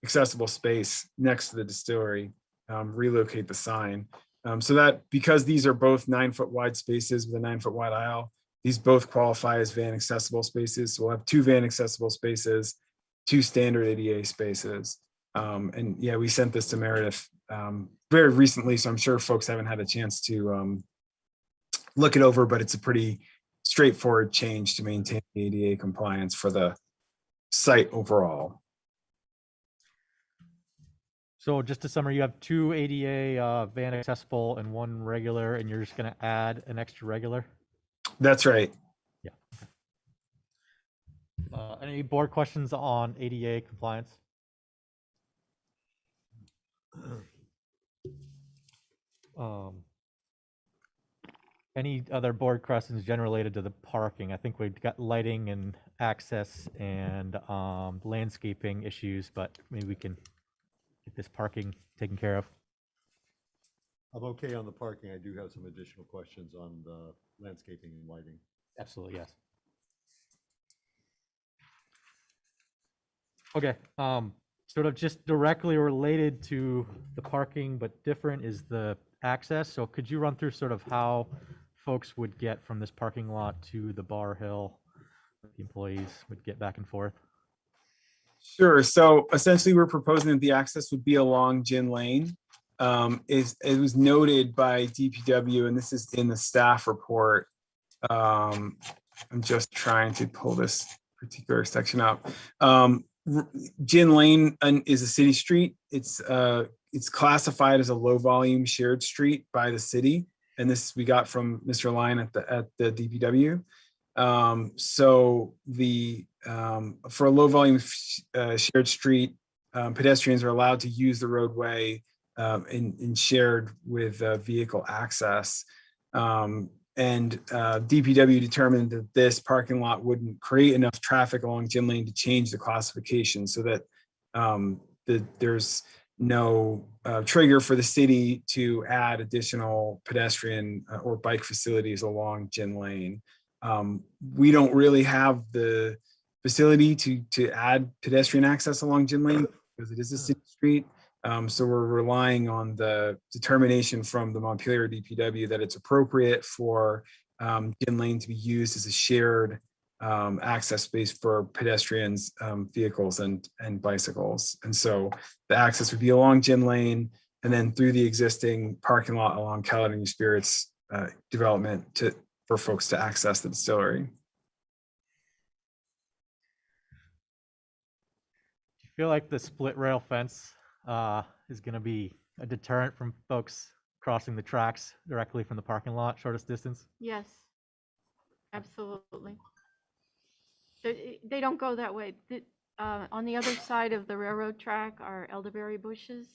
accessible space next to the distillery, relocate the sign. So that because these are both 9-foot wide spaces with a 9-foot wide aisle, these both qualify as van accessible spaces. So we'll have 2 van accessible spaces, 2 standard ADA spaces. And yeah, we sent this to Meredith very recently, so I'm sure folks haven't had a chance to look it over, but it's a pretty straightforward change to maintain ADA compliance for the site overall. So just to summary, you have 2 ADA van accessible and 1 regular, and you're just going to add an extra regular? That's right. Yeah. Any board questions on ADA compliance? Any other board questions generally related to the parking? I think we've got lighting and access and landscaping issues, but maybe we can get this parking taken care of. I'm okay on the parking. I do have some additional questions on the landscaping and lighting. Absolutely, yes. Okay, sort of just directly related to the parking, but different is the access. So could you run through sort of how folks would get from this parking lot to the Bar Hill, the employees would get back and forth? Sure. So essentially, we're proposing that the access would be along Gin Lane. It was noted by DPW, and this is in the staff report. I'm just trying to pull this particular section up. Gin Lane is a city street. It's classified as a low volume shared street by the city, and this we got from Mr. Lyon at the DPW. So for a low volume shared street, pedestrians are allowed to use the roadway in shared with vehicle access. And DPW determined that this parking lot wouldn't create enough traffic along Gin Lane to change the classification, so that there's no trigger for the city to add additional pedestrian or bike facilities along Gin Lane. We don't really have the facility to add pedestrian access along Gin Lane because it is a city street. So we're relying on the determination from the Montpelier DPW that it's appropriate for Gin Lane to be used as a shared access space for pedestrians, vehicles, and bicycles. And so the access would be along Gin Lane and then through the existing parking lot along Caledonia Spirits development for folks to access the distillery. Do you feel like the split rail fence is going to be a deterrent from folks crossing the tracks directly from the parking lot, shortest distance? Yes, absolutely. They don't go that way. On the other side of the railroad track are elderberry bushes,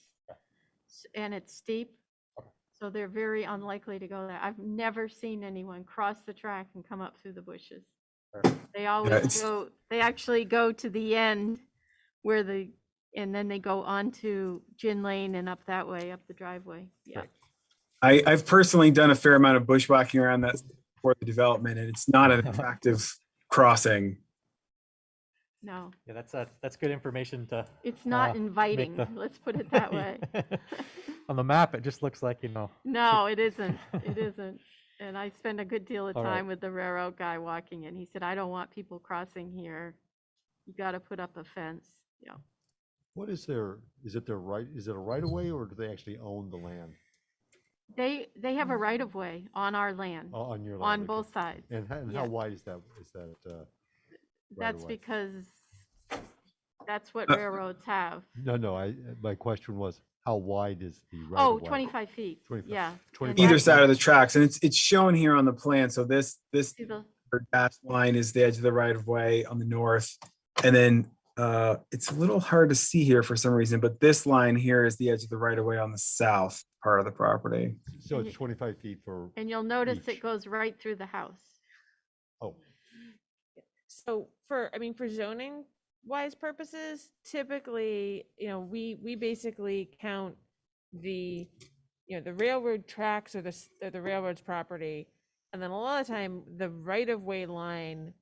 and it's steep, so they're very unlikely to go there. I've never seen anyone cross the track and come up through the bushes. They always go. They actually go to the end where and then they go onto Gin Lane and up that way, up the driveway. Yeah. I've personally done a fair amount of bushwhacking around that for the development, and it's not an attractive crossing. No. Yeah, that's good information to. It's not inviting. Let's put it that way. On the map, it just looks like, No, it isn't. It isn't. And I spend a good deal of time with the railroad guy walking, and he said, I don't want people crossing here. You got to put up a fence. Yeah. What is there? Is it a right of way, or do they actually own the land? They have a right of way on our land. On your land. On both sides. And how wide is that? That's because that's what railroads have. No. My question was, how wide is the right Oh, of way? 25 feet. 25. Yeah. 25. Either side of the tracks, and it's shown here on the plan. So this See the- dashed line is the edge of the right of way on the north, and then it's a little hard to see here for some reason, but this line here is the edge of the right of way on the south part of the property. So it's 25 feet for. And you'll notice each. it goes right through the house. Oh, So for zoning wise purposes, typically, we basically count the railroad tracks or the railroad's property. And then a lot of time, the right of way line,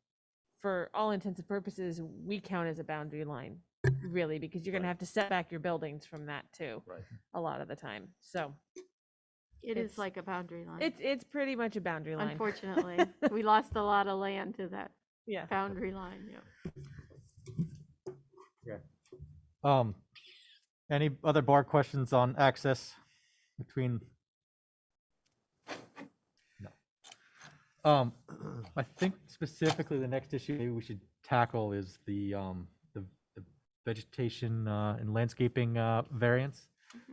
for all intents and purposes, we count as a boundary line. really, because you're gonna have to set back your buildings from that too, Right. a lot of the time. So It It's- is like a boundary line. it's pretty much a boundary line. Unfortunately, we lost a lot of land to that Yeah. boundary line, yeah. Any other board questions on access between? No. I think specifically the next issue maybe we should tackle is the vegetation and landscaping variance.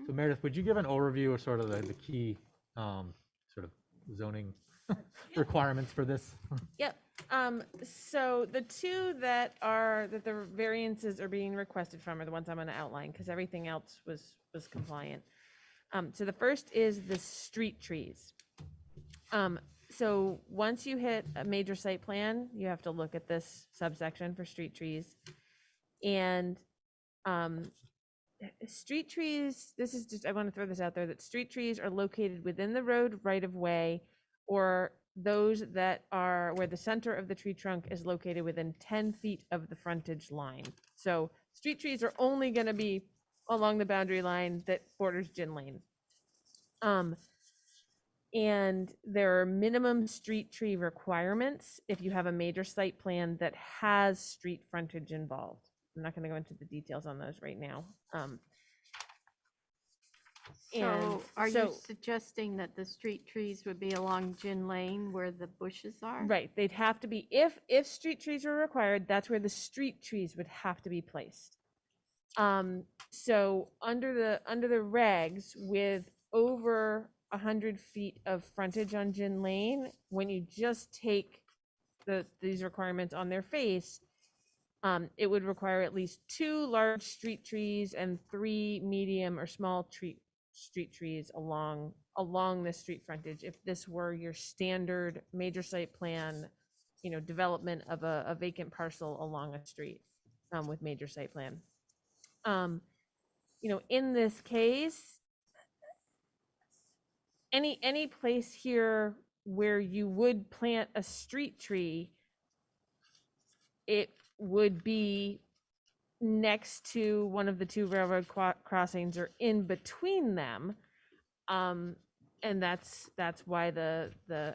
So Meredith, would you give an overview of sort of the key sort of zoning requirements for this? Yep. So the two that the variances are being requested from are the ones I'm going to outline because everything else was compliant. So the first is the street trees. So once you hit a major site plan, you have to look at this subsection for street trees. And street trees, this is just, I want to throw this out there, that street trees are located within the road right of way, or those that are where the center of the tree trunk is located within 10 feet of the frontage line. So street trees are only going to be along the boundary line that borders Gin Lane. And there are minimum street tree requirements if you have a major site plan that has street frontage involved. I'm not going to go into the details on those right now. So are you suggesting that the street trees would be along Gin Lane where the bushes are? Right, they'd have to be, if street trees were required, that's where the street trees would have to be placed. So under the regs, with over 100 feet of frontage on Gin Lane, when you just take these requirements on their face, it would require at least 2 large street trees and 3 medium or small street trees along the street frontage. If this were your standard major site plan, development of a vacant parcel along a street, with major site plan. In this case, any place here where you would plant a street tree, it would be next to one of the 2 railroad crossings or in between them. And that's why the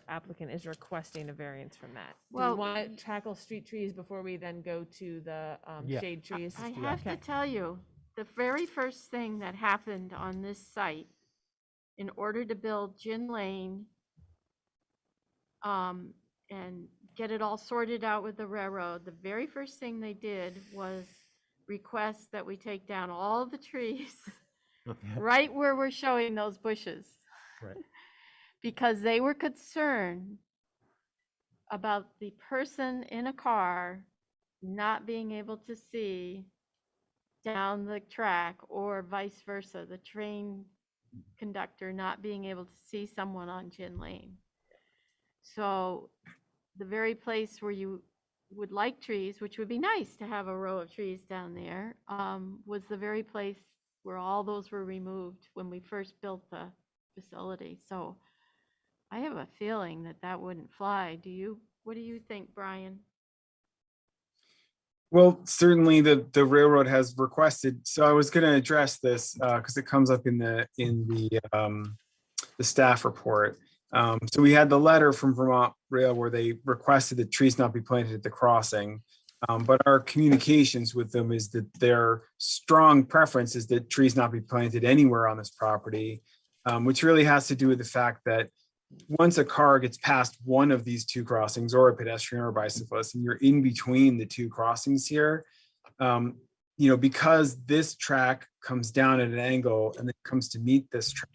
applicant is requesting a variance from that. Do Well, you want to tackle street trees before we then go to the shade trees? I have to tell you, the very first thing that happened on this site, in order to build Gin Lane, and get it all sorted out with the railroad, the very first thing they did was request that we take down all the trees right where we're showing those bushes. Right. Because they were concerned about the person in a car not being able to see down the track, or vice versa, the train conductor not being able to see someone on Gin Lane. So the very place where you would like trees, which would be nice to have a row of trees down there, was the very place where all those were removed when we first built the facility. So I have a feeling that wouldn't fly. What do you think, Brian? Well, certainly the railroad has requested. So I was going to address this because it comes up in the staff report. So we had the letter from Vermont Rail where they requested that trees not be planted at the crossing. But our communications with them is that their strong preference is that trees not be planted anywhere on this property, which really has to do with the fact that once a car gets past one of these 2 crossings, or a pedestrian or a bicyclist, and you're in between the 2 crossings here, because this track comes down at an angle and then comes to meet this track,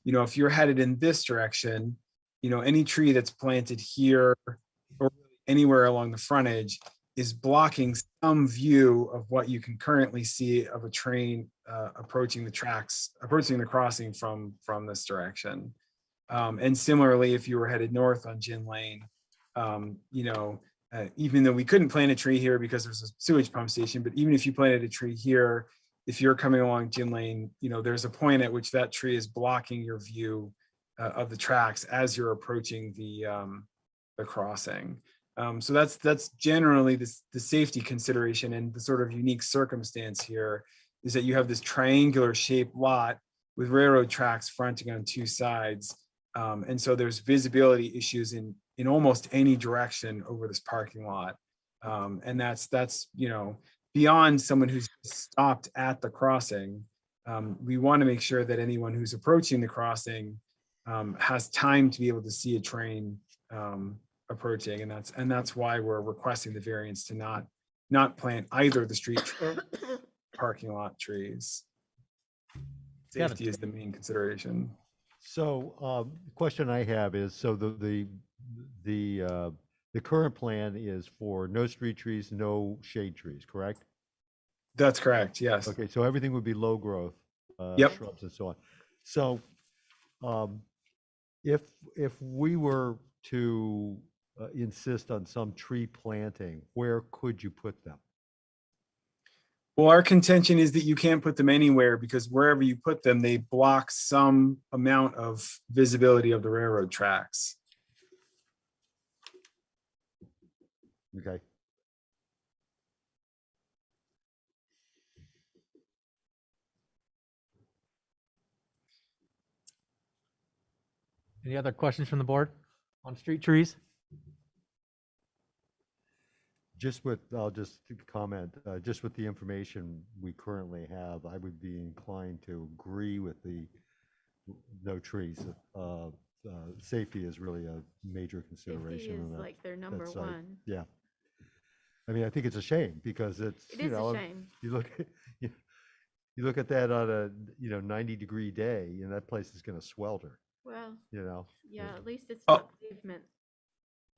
if you're headed in this direction, any tree that's planted here or anywhere along the frontage is blocking some view of what you can currently see of a train approaching the crossing from this direction. And similarly, if you were headed north on Gin Lane, even though we couldn't plant a tree here because there's a sewage pump station, but even if you planted a tree here, if you're coming along Gin Lane, there's a point at which that tree is blocking your view of the tracks as you're approaching the crossing. So that's generally the safety consideration, and the sort of unique circumstance here is that you have this triangular shaped lot with railroad tracks fronting on two sides. And so there's visibility issues in almost any direction over this parking lot. And that's, you know, beyond someone who's stopped at the crossing. We want to make sure that anyone who's approaching the crossing has time to be able to see a train approaching, and that's why we're requesting the variance to not plant either the street or parking lot trees. Safety is the main consideration. So, the question I have is, so the current plan is for no street trees, no shade trees, correct? That's correct, yes. Okay, so everything would be low growth, Yep. shrubs and so on. So, if we were to insist on some tree planting, where could you put them? Well, our contention is that you can't put them anywhere, because wherever you put them, they block some amount of visibility of the railroad tracks. Okay. Any other questions from the board on street trees? I'll just comment, just with the information we currently have, I would be inclined to agree with the no trees. Safety is really a major consideration. Safety on is that- like their that number site. one. Yeah. I mean, I think it's a shame because it's, It you is a know, shame. you look at, you look at that on a, 90-degree day and that place is gonna swelter, Well, you know? yeah, at least it's Oh. not pavement.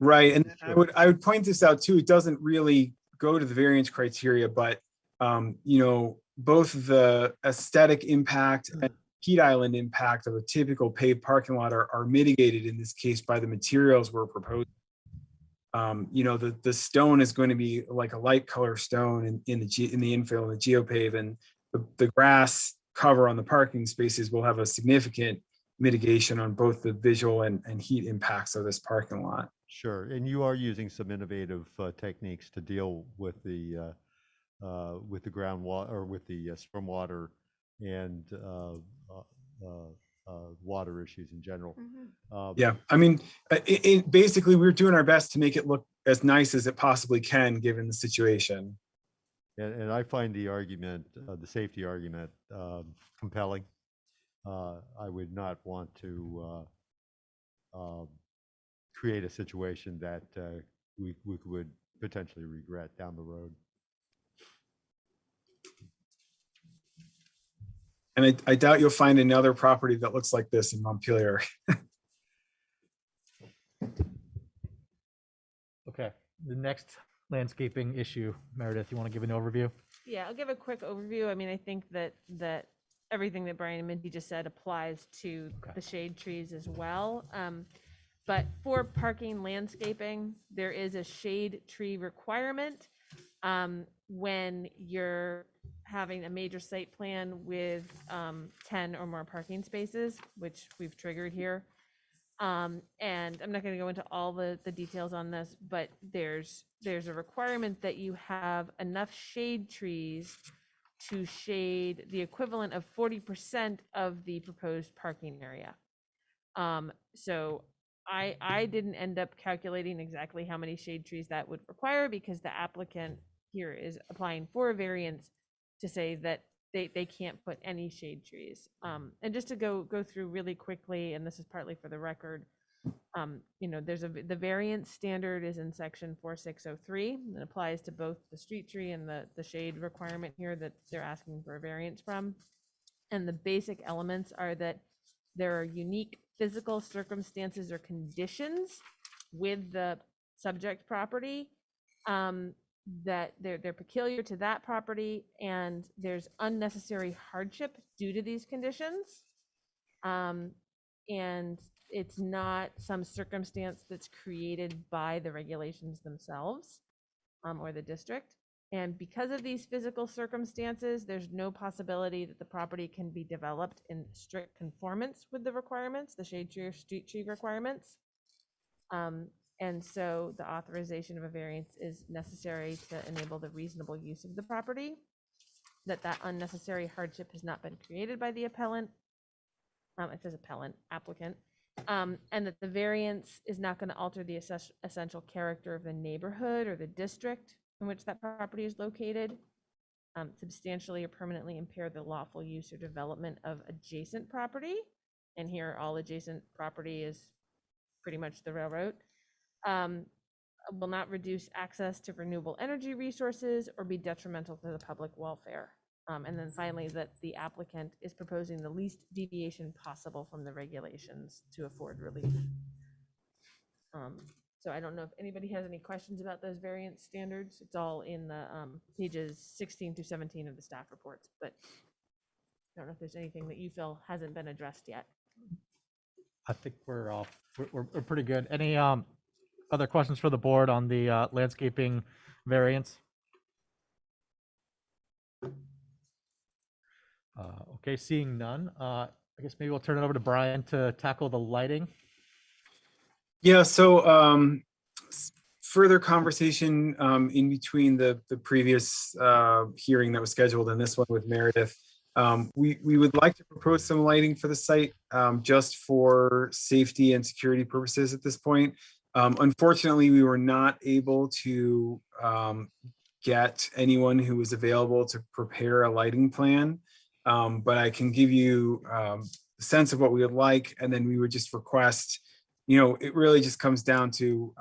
Right, and Sure. I would point this out too. It doesn't really go to the variance criteria, but you know, both the aesthetic impact and heat island impact of a typical paved parking lot are mitigated in this case by the materials we're proposing. You know, the stone is going to be like a light color stone in the infill and the geopave, and the grass cover on the parking spaces will have a significant mitigation on both the visual and heat impacts of this parking lot. Sure, and you are using some innovative techniques to deal with the groundwater or with the stormwater and water issues in general. Yeah, I mean, basically we're doing our best to make it look as nice as it possibly can given the situation. And I find the argument, the safety argument, compelling. I would not want to create a situation that we would potentially regret down the road. And I doubt you'll find another property that looks like this in Montpelier. Okay, the next landscaping issue, Meredith, you want to give an overview? Yeah, I'll give a quick overview. I mean, I think that everything that Brian and Mindy just said applies to the shade trees as well. But for parking landscaping, there is a shade tree requirement when you're having a major site plan with 10 or more parking spaces, which we've triggered here. And I'm not going to go into all the details on this, but there's a requirement that you have enough shade trees to shade the equivalent of 40% of the proposed parking area. So I didn't end up calculating exactly how many shade trees that would require, because the applicant here is applying for a variance to say that they can't put any shade trees. And just to go through really quickly, and this is partly for the record, you know, the variance standard is in section 4603. It applies to both the street tree and the shade requirement here that they're asking for a variance from. And the basic elements are that there are unique physical circumstances or conditions with the subject property that they're peculiar to that property, and there's unnecessary hardship due to these conditions. And it's not some circumstance that's created by the regulations themselves or the district. And because of these physical circumstances, there's no possibility that the property can be developed in strict conformance with the requirements, the shade tree or street tree requirements. And so the authorization of a variance is necessary to enable the reasonable use of the property, that unnecessary hardship has not been created by the appellant. It says appellant, applicant, and that the variance is not going to alter the essential character of the neighborhood or the district in which that property is located, substantially or permanently impair the lawful use or development of adjacent property. And here, all adjacent property is pretty much the railroad. Will not reduce access to renewable energy resources or be detrimental to the public welfare. And then finally, that the applicant is proposing the least deviation possible from the regulations to afford relief. So I don't know if anybody has any questions about those variance standards. It's all in the pages 16 through 17 of the staff reports, but I don't know if there's anything that you feel hasn't been addressed yet. I think we're pretty good. Any other questions for the board on the landscaping variance? Okay, seeing none, I guess maybe we'll turn it over to Brian to tackle the lighting. Yeah, so further conversation in between the previous hearing that was scheduled and this one with Meredith. We would like to propose some lighting for the site just for safety and security purposes at this point. Unfortunately, we were not able to get anyone who was available to prepare a lighting plan. But I can give you a sense of what we would like, and then we would just request, it really just comes down to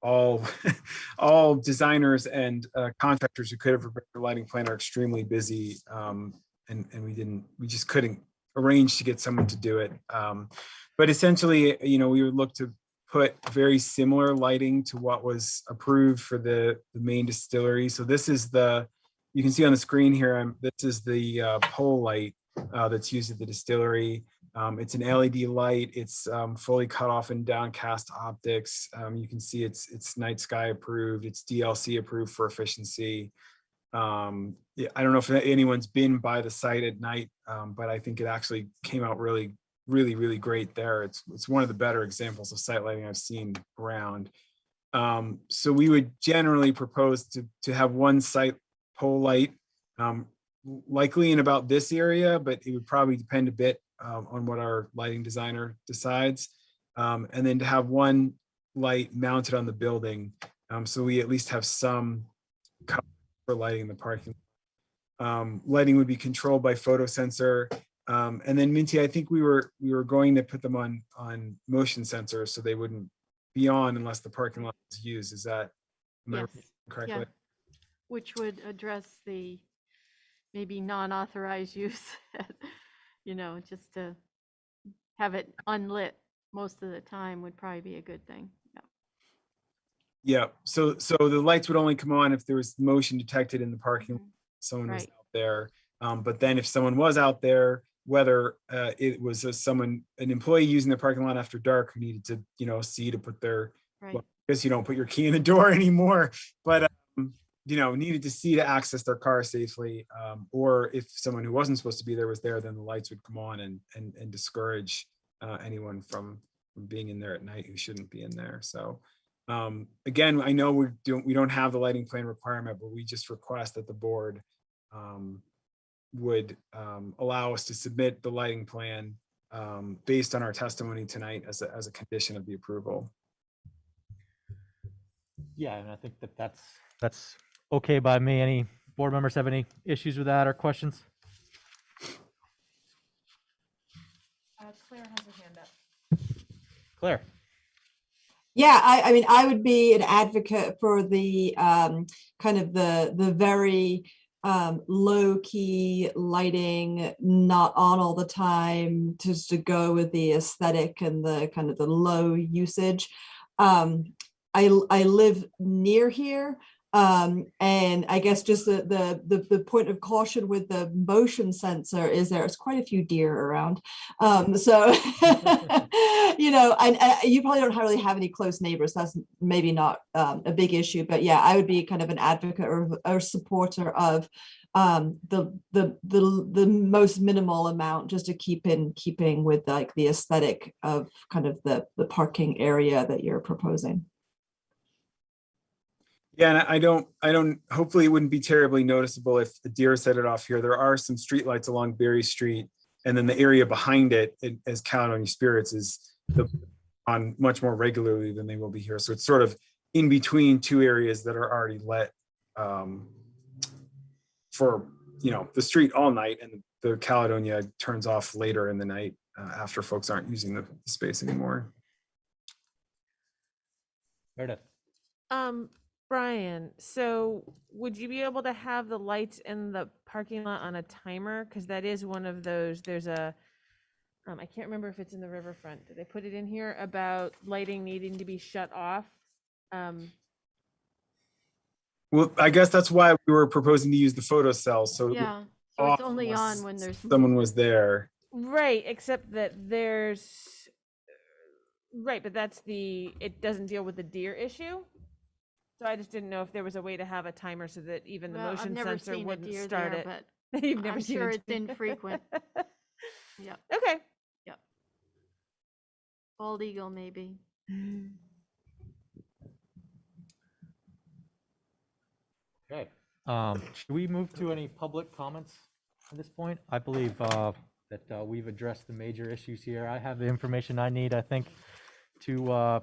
all designers and contractors who could have prepared a lighting plan are extremely busy, and we just couldn't arrange to get someone to do it. But essentially, we would look to put very similar lighting to what was approved for the main distillery. So this is you can see on the screen here, this is the pole light that's used at the distillery. It's an LED light. It's fully cut off and downcast optics. You can see it's night sky approved. It's DLC approved for efficiency. Yeah, I don't know if anyone's been by the site at night, but I think it actually came out really, really, really great there. It's one of the better examples of site lighting I've seen around. So we would generally propose to have one site pole light, likely in about this area, but it would probably depend a bit on what our lighting designer decides. And then to have one light mounted on the building, so we at least have some cover for lighting in the parking lot. Lighting would be controlled by photo sensor. And then Minty, I think we were going to put them on motion sensors so they wouldn't be on unless the parking lot is used. Is that correctly? Yeah. Which would address the maybe non-authorized use, just to have it unlit most of the time would probably be a good thing. Yeah. So the lights would only come on if there was motion detected in the parking lot, someone was out there. But then if someone was out there, whether it was an employee using the parking lot after dark who needed to, see to put their, well, I guess you don't put your key in the door anymore, but needed to see to access their car safely, or if someone who wasn't supposed to be there was there, then the lights would come on and discourage anyone from being in there at night who shouldn't be in there. So again, I know we don't have the lighting plan requirement, but we just request that the board would allow us to submit the lighting plan based on our testimony tonight as a condition of the approval. Yeah, and I think that's okay by me. Any board members have any issues with that or questions? Claire has her hand up. Claire. Yeah, I mean, I would be an advocate for the kind of the very low key lighting, not on all the time, just to go with the aesthetic and the kind of the low usage. I live near here. And I guess just the point of caution with the motion sensor is there's quite a few deer around. So, and you probably don't really have any close neighbors. That's maybe not a big issue, but yeah, I would be kind of an advocate or supporter of the most minimal amount, just to keep in keeping with like the aesthetic of kind of the parking area that you're proposing. Yeah, and hopefully it wouldn't be terribly noticeable if the deer set it off here. There are some streetlights along Berry Street, and then the area behind it, as Caledonia Spirits is on much more regularly than they will be here. So it's sort of in between two areas that are already lit for, the street all night, and the Caledonia turns off later in the night after folks aren't using the space anymore. Meredith. Brian, so would you be able to have the lights in the parking lot on a timer? Because that is one of those, there's a, I can't remember if it's in the riverfront. Did they put it in here about lighting needing to be shut off? Well, I guess that's why we were proposing to use the photo cell. So Yeah, so it's only on when there's someone was there. Right, except that right, but it doesn't deal with the deer issue. So I just didn't know if there was a way to have a timer so that even the Well, I've motion never sensor seen a wouldn't deer start there, it. You've never I'm seen sure a it's deer. infrequent. Yep, Okay. bald eagle maybe. Okay. Should we move to any public comments at this point? I believe that we've addressed the major issues here. I have the information I need, I think, to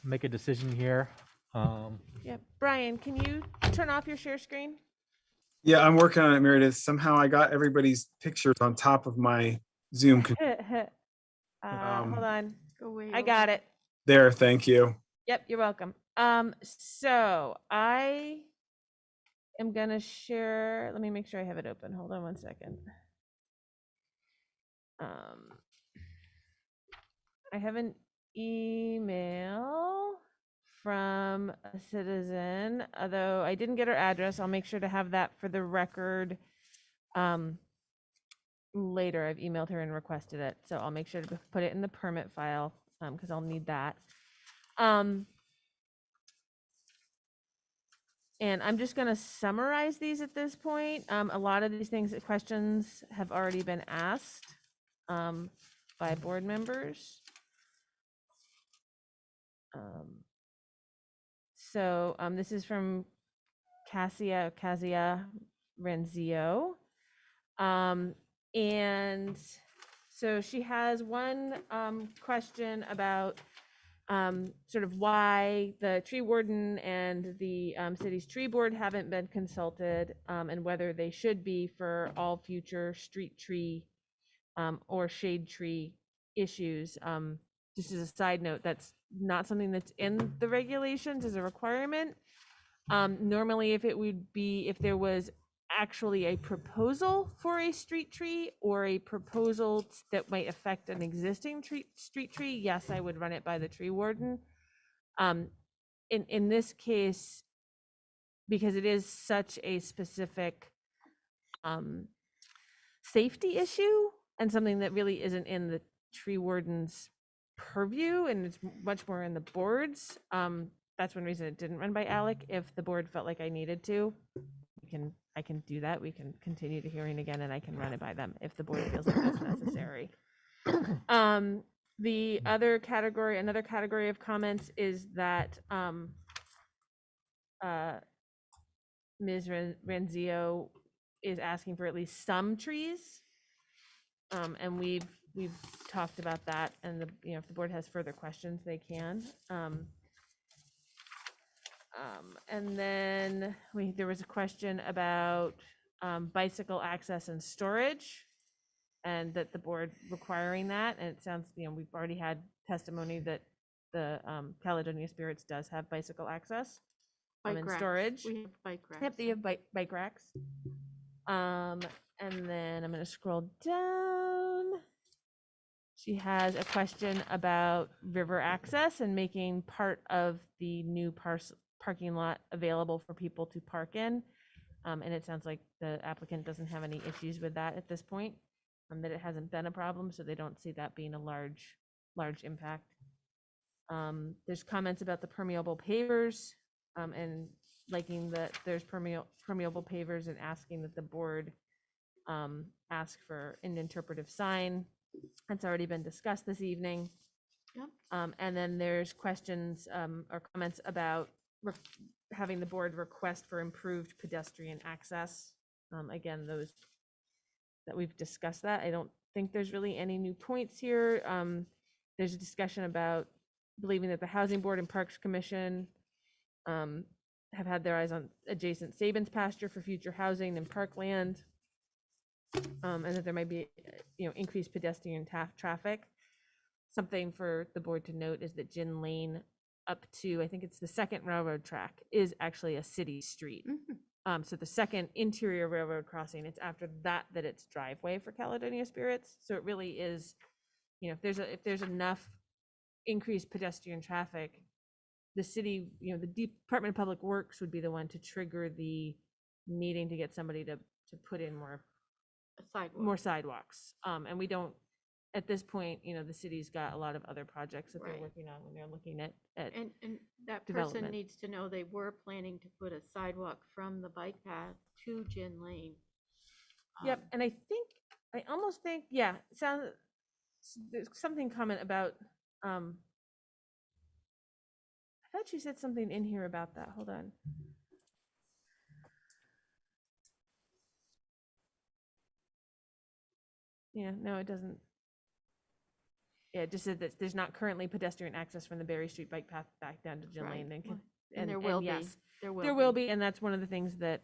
make a decision here. Yeah, Brian, can you turn off your share screen? Yeah, I'm working on it, Meredith. Somehow I got everybody's pictures on top of my Zoom. Hold on. Go away. I got it. There, thank you. Yep, you're welcome. So I am gonna share. Let me make sure I have it open. Hold on one second. I have an email from a citizen, although I didn't get her address. I'll make sure to have that for the record later. I've emailed her and requested it, so I'll make sure to put it in the permit file because I'll need that. And I'm just going to summarize these at this point. A lot of these questions have already been asked by board members. So this is from Cassia Renzio. And so she has one question about sort of why the tree warden and the city's tree board haven't been consulted, and whether they should be for all future street tree or shade tree issues. Just as a side note, that's not something that's in the regulations as a requirement. Normally, if there was actually a proposal for a street tree or a proposal that might affect an existing street tree, yes, I would run it by the tree warden. In this case, because it is such a specific safety issue and something that really isn't in the tree warden's purview, and it's much more in the board's, that's one reason it didn't run by Alec. If the board felt like I needed to, I can do that. We can continue the hearing again, and I can run it by them if the board feels like that's necessary. The other category, another category of comments is that Ms. Renzio is asking for at least some trees, and we've talked about that. And if the board has further questions, they can. And then there was a question about bicycle access and storage, and that the board requiring that. And it sounds, we've already had testimony that the Caledonia Spirits does have bicycle access and storage. We have bike racks. Yep, they have bike racks. And then I'm going to scroll down. She has a question about river access and making part of the new parking lot available for people to park in. And it sounds like the applicant doesn't have any issues with that at this point, that it hasn't been a problem, so they don't see that being a large impact. There's comments about the permeable pavers, and liking that there's permeable pavers, and asking that the board ask for an interpretive sign. That's already been discussed this evening. Yep. And then there's questions or comments about having the board request for improved pedestrian access. Again, those that we've discussed that. I don't think there's really any new points here. There's a discussion about believing that the Housing Board and Parks Commission have had their eyes on adjacent Sabins pasture for future housing and parkland. And that there might be, increased pedestrian traffic. Something for the board to note is that Gin Lane up to, I think it's the second railroad track, is actually a city street. So the second interior railroad crossing, it's after that it's driveway for Caledonia Spirits. So it really is, if there's enough increased pedestrian traffic, the city, the Department of Public Works would be the one to trigger the needing to get somebody to put in more sidewalks. And we don't, at this point, the city's got a lot of other projects that they're Right. working on when they're looking at And that person development. needs to know they were planning to put a sidewalk from the bike path to Gin Lane. Yep, and I almost think, there's something comment about, I thought you said something in here about that, hold on. Yeah, no, it doesn't. Yeah, it just said that there's not currently pedestrian access from the Berry Street bike path back down to Gin Right. Lane. And there will be. yes, There will be, and that's one of the things that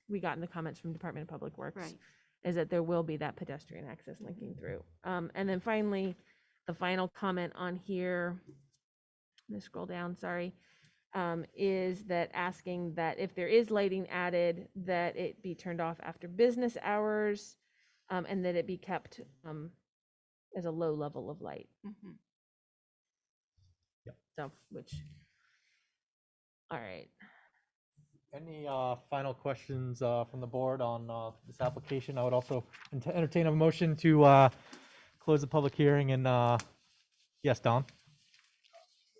we got in the comments from Department of Public Works. Right. Is that there will be that pedestrian access linking through. And then finally, the final comment on here, let me scroll down, sorry, is that asking that if there is lighting added, that it be turned off after business hours, and that it be kept as a low level of light. Mhm. So, all right. Any final questions from the board on this application? I would also entertain a motion to close the public hearing and, yes, Don?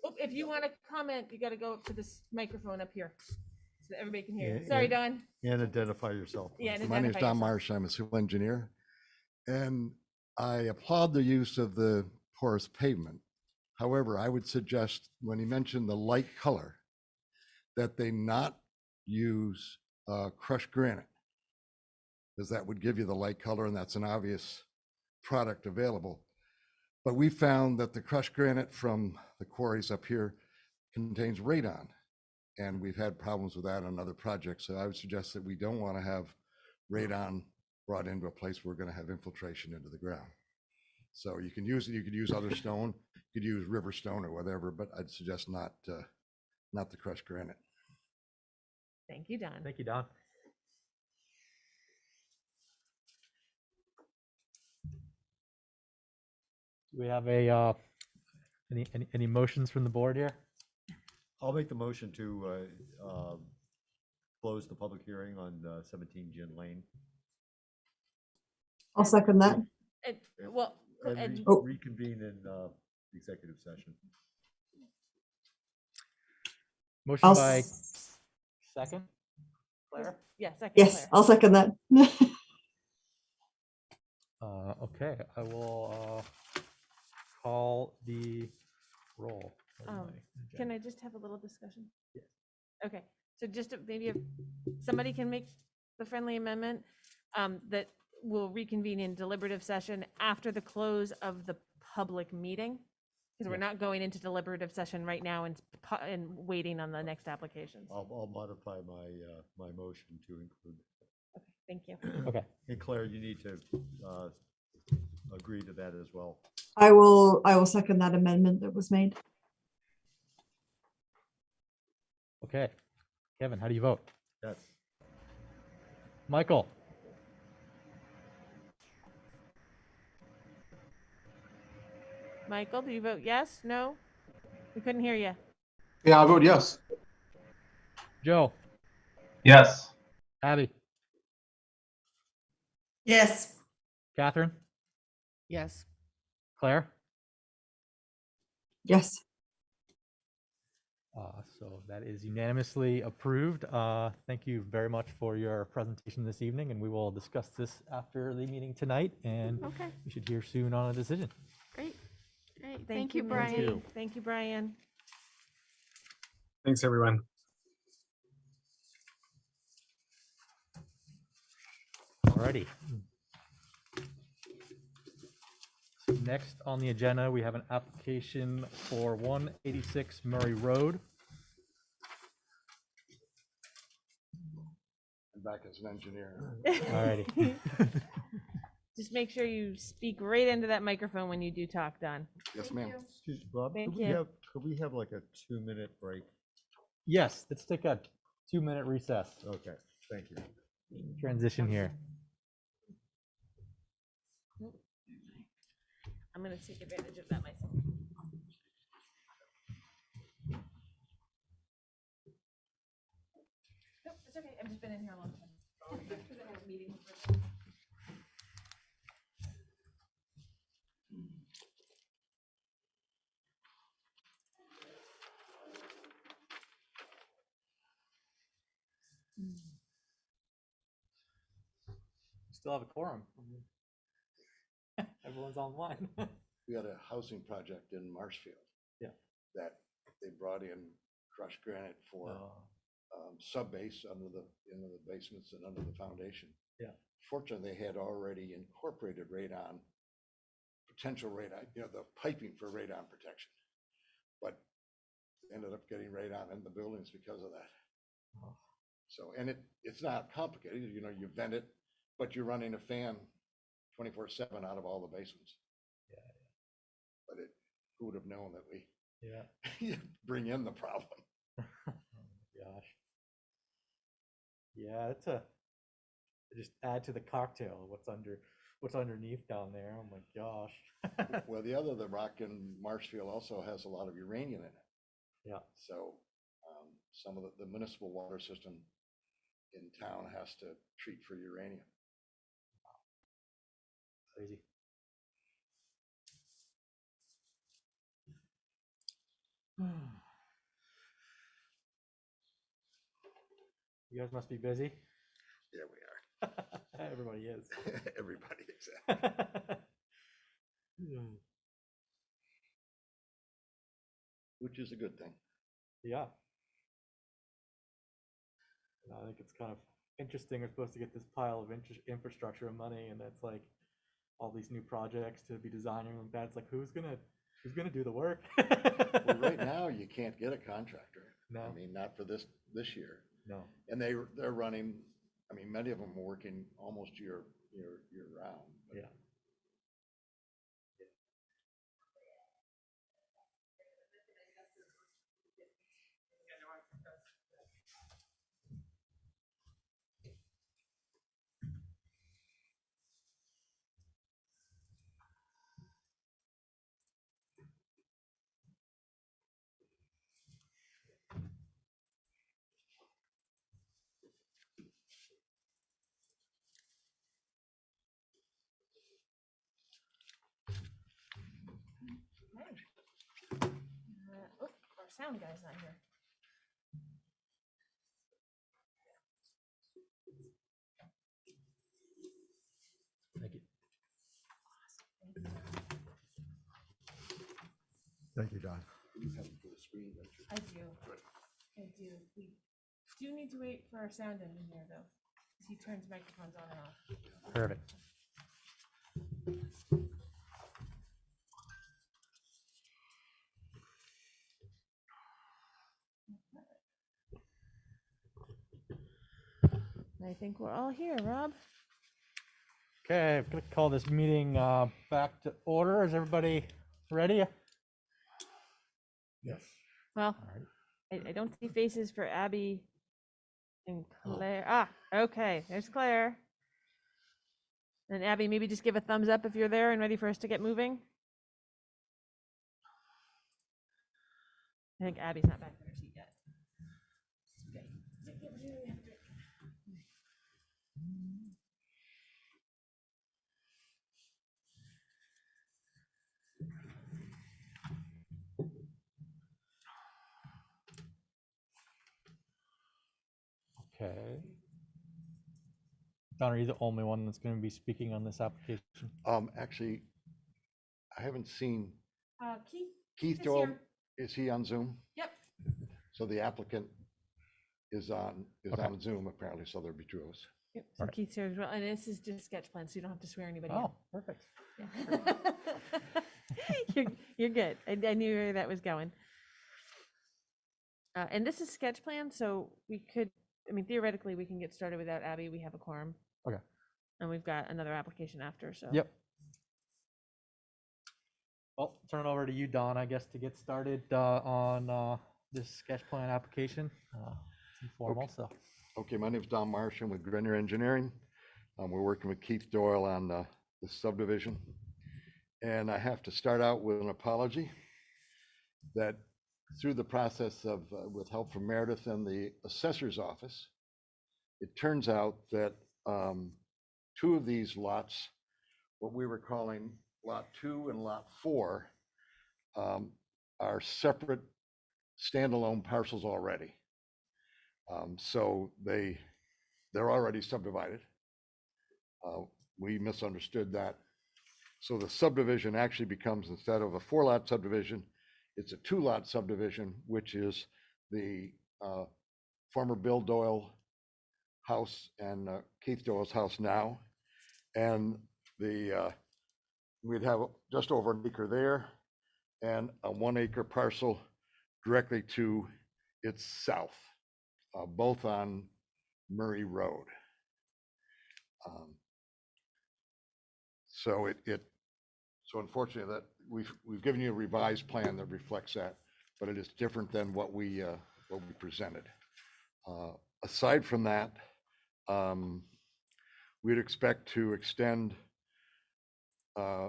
Oh, if you want to comment, you got to go up to this microphone up here so that everybody can hear you. Yeah, Sorry, yeah. Don. And identify yourself. Yeah, please. and My name's identify Don yourself. Marsh. I'm a civil engineer. And I applaud the use of the porous pavement. However, I would suggest when he mentioned the light color, that they not use crushed granite, because that would give you the light color, and that's an obvious product available. But we found that the crushed granite from the quarries up here contains radon, and we've had problems with that on other projects. So I would suggest that we don't want to have radon brought into a place where we're going to have infiltration into the ground. So you can use other stone, you could use river stone or whatever, but I'd suggest not the crushed granite. Thank you, Don. Thank you, Don. Do we have any motions from the board here? I'll make the motion to close the public hearing on 17 Gin Lane. I'll second that. Well, And and Oh. reconvene in executive session. Motion I'll, by s- second, Claire? yeah, second. yes, Claire. I'll second that. Okay, I will call the roll. Where's my Can agenda? I just have a little discussion? Yes. Okay, so maybe if somebody can make the friendly amendment that will reconvene in deliberative session after the close of the public meeting, because we're Yes. not going into deliberative session right now and waiting on the next applications. I'll modify my motion to include. Okay, thank you. Okay, And Claire, you need to agree to that as well. I will second that amendment that was made. okay. Kevin, how do you vote? Yes. Michael? Michael, do you vote yes? No? We couldn't hear you. Yeah, I vote yes. Joe? Yes. Abby? Yes. Catherine? Yes. Claire? Yes. So that is unanimously approved. Thank you very much for your presentation this evening, and we will discuss this after the meeting tonight, and Okay, we should hear soon on a decision. great. Great. Thank Thank you, Mindy. Brian. you. Thank you, Brian. Thanks, everyone. Alrighty. Next on the agenda, we have an application for 186 Murray Road. I'm back as an engineer. Alrighty. Just make sure you speak right into that microphone when you do talk, Don. Yes, ma'am. Rob, Thank you. could we have like a 2-minute break? Yes, let's take a 2-minute recess. Okay, thank you. Transition here. I'm gonna take advantage of that myself. Nope, it's okay. I've just been in here a long time. Because I had a meeting. Still have a quorum. Everyone's online. We had a housing project in Marshfield. Yeah. That they brought in crushed granite for sub-base into the basements and under the foundation. Yeah. Fortunately, they had already incorporated radon, potential radon, the piping for radon protection. But ended up getting radon in the buildings because of that. Oh. So, and it's not complicated, you vent it, but you're running a fan 24/7 out of all the basements. Yeah. But who would have known that we Yeah. bring in the problem? Oh my gosh. Yeah, just add to the cocktail what's underneath down there. Oh my gosh. Well, the rock in Marshfield also has a lot of uranium in it. Yeah. So some of the municipal water system in town has to treat for uranium. Crazy. You guys must be busy. Yeah, we are. Everybody is. Everybody, exactly. Which is a good thing. Yeah. I think it's kind of interesting. We're supposed to get this pile of infrastructure and money, and that's like all these new projects to be designing. And that's like, who's gonna do the work? Well, right now you can't get a contractor. No. I mean, not for this year. No. And they're running. I mean, many of them are working almost year round. But Yeah. Our sound guy's not here. Thank you. Thank you, John. you have them for the screen, don't you? I do. I do. We do need to wait for our sound engineer though. He turns microphones on and off. Perfect. I think we're all here, Rob. Okay, I'm gonna call this meeting back to order. Is everybody ready? Yes. Well, All right. I don't see faces for Abby and Claire. Ah, okay, there's Claire. And Abby, maybe just give a thumbs up if you're there and ready for us to get moving. I think Abby's not back in her seat yet. Okay. Okay. Don, are you the only one that's going to be speaking on this application? Actually, I haven't seen Keith. Keith is Joel. here. Is he on Zoom? Yep. So the applicant is on Okay. Zoom apparently, so there'll be two of us. Yep, so Alright. Keith's here as well, and this is just sketch plan, so you don't have to swear anybody in. Oh, perfect. Yeah. You're good. I knew where that was going. And this is sketch plan, so we could, I mean, theoretically, we can get started without Abby. We have a quorum. Okay. And we've got another application after, so. Yep. Well, turn it over to you, Don, I guess, to get started on this sketch plan application. It's informal, so. Okay, my name's Don Marsh. I'm with Grenier Engineering. We're working with Keith Doyle on the subdivision. And I have to start out with an apology that through the process of, with help from Meredith and the assessor's office, it turns out that two of these lots, what we were calling Lot 2 and Lot 4, are separate standalone parcels already. So they're already subdivided. We misunderstood that. So the subdivision actually becomes, instead of a 4-lot subdivision, it's a 2-lot subdivision, which is the former Bill Doyle house and Keith Doyle's house now. And we'd have just over an acre there and a 1-acre parcel directly to its south, both on Murray Road. So unfortunately, that we've given you a revised plan that reflects that, but it is different than what we presented. Aside from that, we'd expect to extend.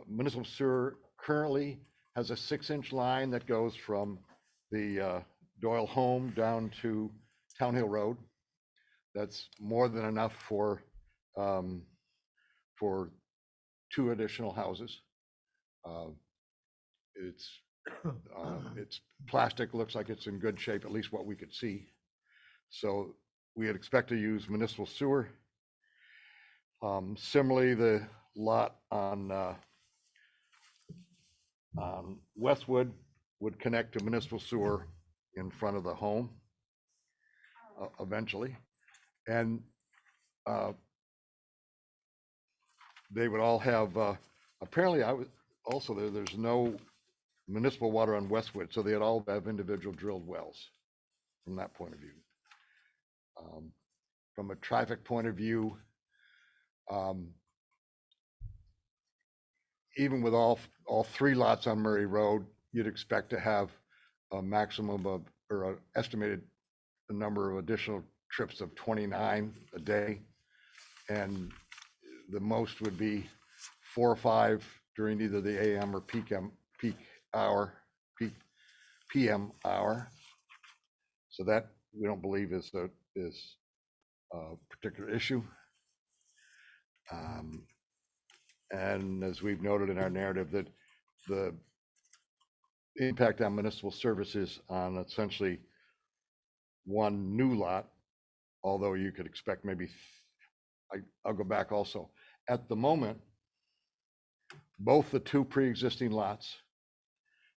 Municipal Sewer currently has a 6-inch line that goes from the Doyle home down to Town Hill Road. That's more than enough for 2 additional houses. It's plastic, looks like it's in good shape, at least what we could see. So we had expect to use municipal sewer. Similarly, the lot on Westwood would connect to municipal sewer in front of the home eventually. And they would all have, apparently there's no municipal water on Westwood, so they'd all have individual drilled wells from that point of view. From a traffic point of view, even with all 3 lots on Murray Road, you'd expect to have a maximum of, or an estimated number of additional trips of 29 a day. And the most would be 4 or 5 during either the AM or PM hour. So that we don't believe is a particular issue. And as we've noted in our narrative, that the impact on municipal services on essentially 1 new lot, although you could expect maybe, I'll go back also. At the moment, both the 2 pre-existing lots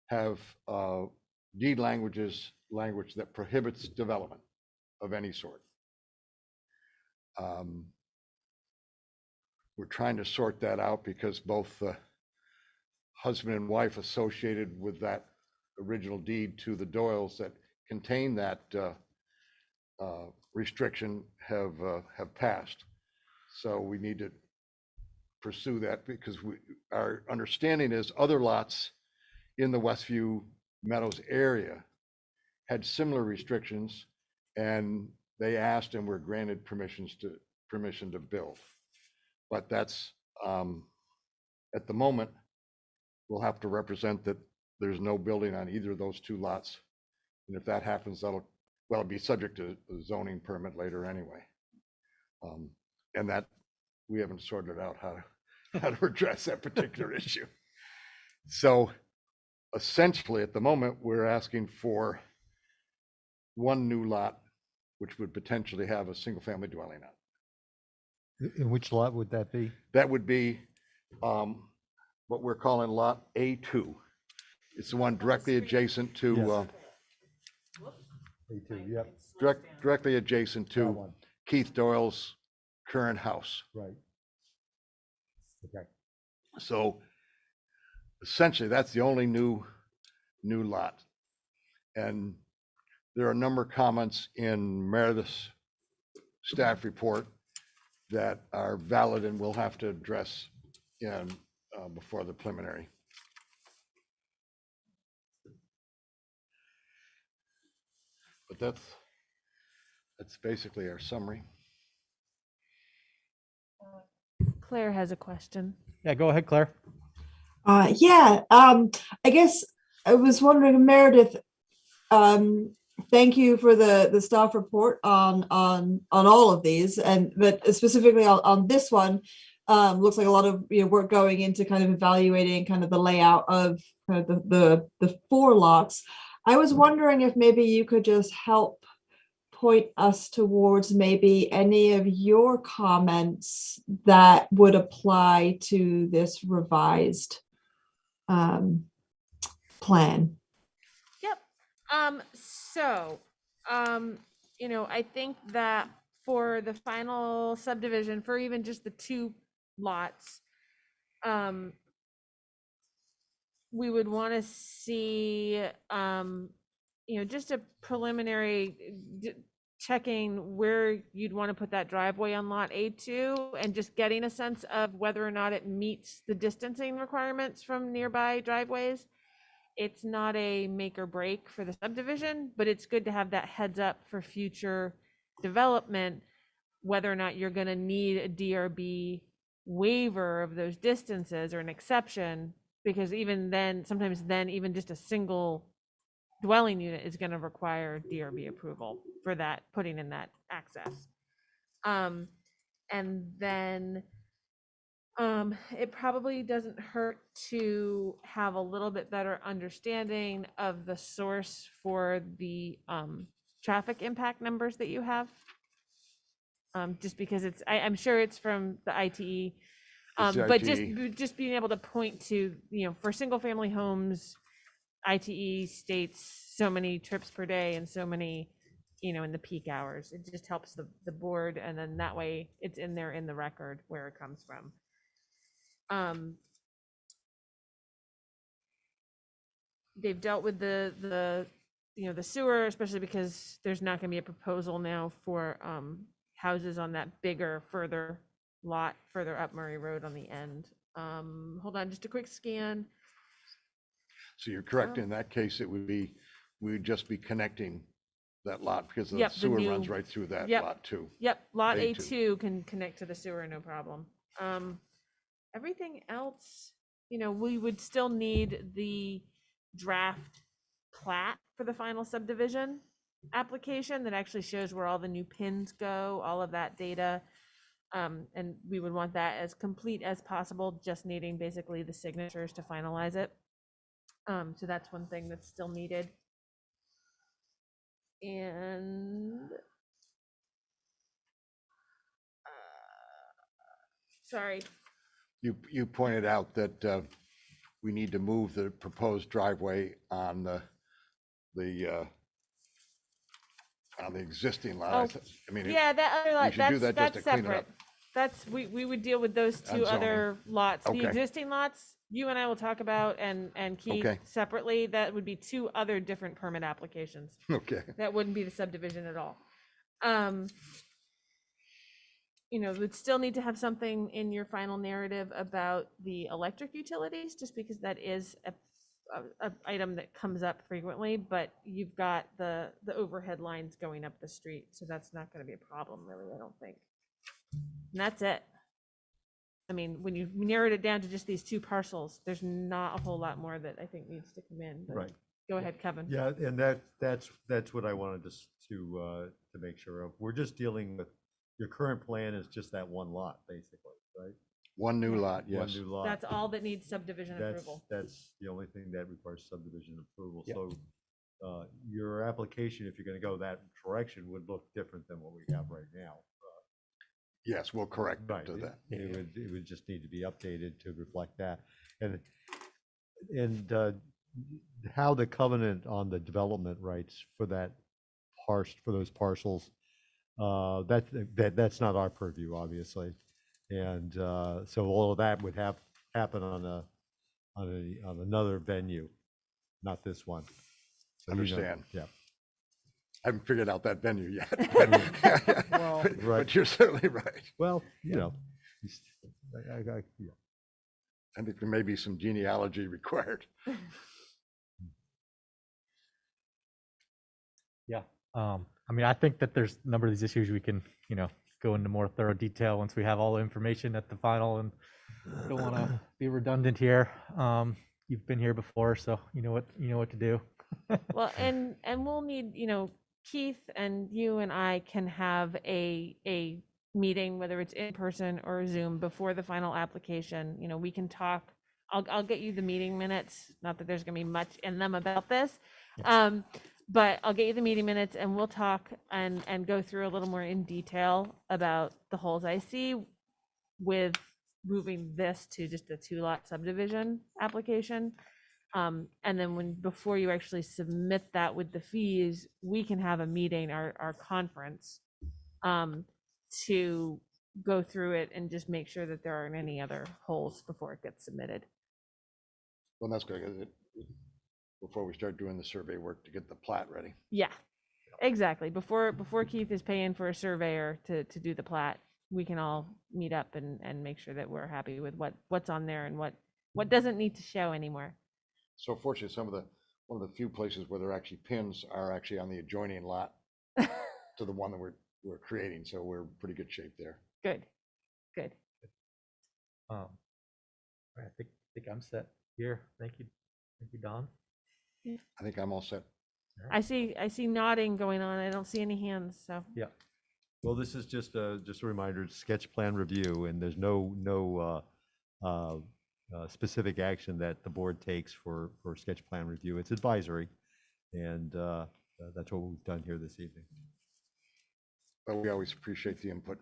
have deed language that prohibits development of any sort. We're trying to sort that out because both the husband and wife associated with that original deed to the Doyles that contain that restriction have passed. So we need to pursue that because our understanding is other lots in the Westview Meadows area had similar restrictions, and they asked and were granted permission to build. But that's at the moment, we'll have to represent that there's no building on either of those 2 lots. And if that happens, it'll be subject to a zoning permit later anyway. And that we haven't sorted out how to address that particular issue. So essentially at the moment, we're asking for 1 new lot, which would potentially have a single family dwelling on. In which lot would that be? That would be what we're calling Lot A2. It's the one directly adjacent to, A2, yep. directly adjacent to Keith Doyle's current house. Right. Okay. So essentially, that's the only new lot. And there are a number of comments in Meredith's staff report that are valid and we'll have to address in before the preliminary. But that's basically our summary. Claire has a question. Yeah, go ahead, Claire. I guess I was wondering, Meredith, thank you for the staff report on all of these, but specifically on this one, looks like a lot of work going into kind of evaluating kind of the layout of kind of the 4 lots. I was wondering if maybe you could just help point us towards maybe any of your comments that would apply to this revised plan. Yep. I think that for the final subdivision, for even just the 2 lots, we would want to see, just a preliminary checking where you'd want to put that driveway on lot A2 and just getting a sense of whether or not it meets the distancing requirements from nearby driveways. It's not a make or break for the subdivision, but it's good to have that heads up for future development, whether or not you're going to need a DRB waiver of those distances or an exception, because even then, sometimes then even just a single dwelling unit is going to require DRB approval for that, putting in that access. And then it probably doesn't hurt to have a little bit better understanding of the source for the traffic impact numbers that you have. Just because I'm sure it's from the ITE, but just being able to point to, for single family homes, ITE states so many trips per day and so many, in the peak hours. It just helps the board, and then that way it's in there in the record where it comes from. They've dealt with the sewer, especially because there's not going to be a proposal now for houses on that bigger, further lot further up Murray Road on the end. Hold on, just a quick scan. So you're correct. In that case, we would just be connecting that lot because the sewer runs right through that lot too. Yep, lot A2 can connect to the sewer, no problem. Everything else, we would still need the draft plat for the final subdivision application that actually shows where all the new pins go, all of that data. And we would want that as complete as possible, just needing basically the signatures to finalize it. So that's one thing that's still needed. And sorry. You pointed out that we need to move the proposed driveway on the existing lot. I mean, yeah, that other lot, that's separate. That's we would deal with those 2 other lots. The existing lots, you and I will talk about and Keith separately. That would be 2 other different permit applications. Okay. That wouldn't be the subdivision at all. We'd still need to have something in your final narrative about the electric utilities, just because that is a item that comes up frequently, but you've got the overhead lines going up the street, so that's not going to be a problem really, I don't think. And that's it. I mean, when you narrowed it down to just these 2 parcels, there's not a whole lot more that I think needs to come in. Right. Go ahead, Kevin. Yeah, and that's what I wanted to make sure of. We're just dealing with, your current plan is just that 1 lot, basically, right? One new lot, yes. One new lot. That's all that needs subdivision approval. That's the only thing that requires subdivision approval. Yep. So your application, if you're going to go that direction, would look different than what we have right now. Yes, we'll correct Right. to that. It would just need to be updated to reflect that. And how the covenant on the development rights for that for those parcels That's not our purview, obviously. And so all of that would have happen on another venue, not this one. So, you know, Understand. yeah. I haven't figured out that venue yet. Well, But you're certainly right. Well, you know, yeah. I think there may be some genealogy required. yeah. I mean, I think that there's a number of these issues we can, go into more thorough detail once we have all the information at the final, and don't want to be redundant here. You've been here before, so you know what to do. Well, and we'll need, Keith and you and I can have a meeting, whether it's in person or Zoom, before the final application. We can talk. I'll get you the meeting minutes. Not that there's gonna be much in them about this. Yes. But I'll get you the meeting minutes and we'll talk and go through a little more in detail about the holes I see with moving this to just a 2-lot subdivision application. And then before you actually submit that with the fees, we can have a meeting, our conference, to go through it and just make sure that there aren't any other holes before it gets submitted. Well, that's good. Before we start doing the survey work to get the plat ready. Yeah, exactly. Before Keith is paying for a surveyor to do the plat, we can all meet up and make sure that we're happy with what's on there and what doesn't need to show anymore. So fortunately, one of the few places where there are actually pins are actually on the adjoining lot to the one that we're creating. So we're in pretty good shape there. Good. I think I'm set here. Thank you, Don. I think I'm all set. I see nodding going on. I don't see any hands, so. Yeah. Well, this is just a reminder, it's sketch plan review, and there's no specific action that the board takes for sketch plan review. It's advisory, and that's what we've done here this evening. But we always appreciate the input.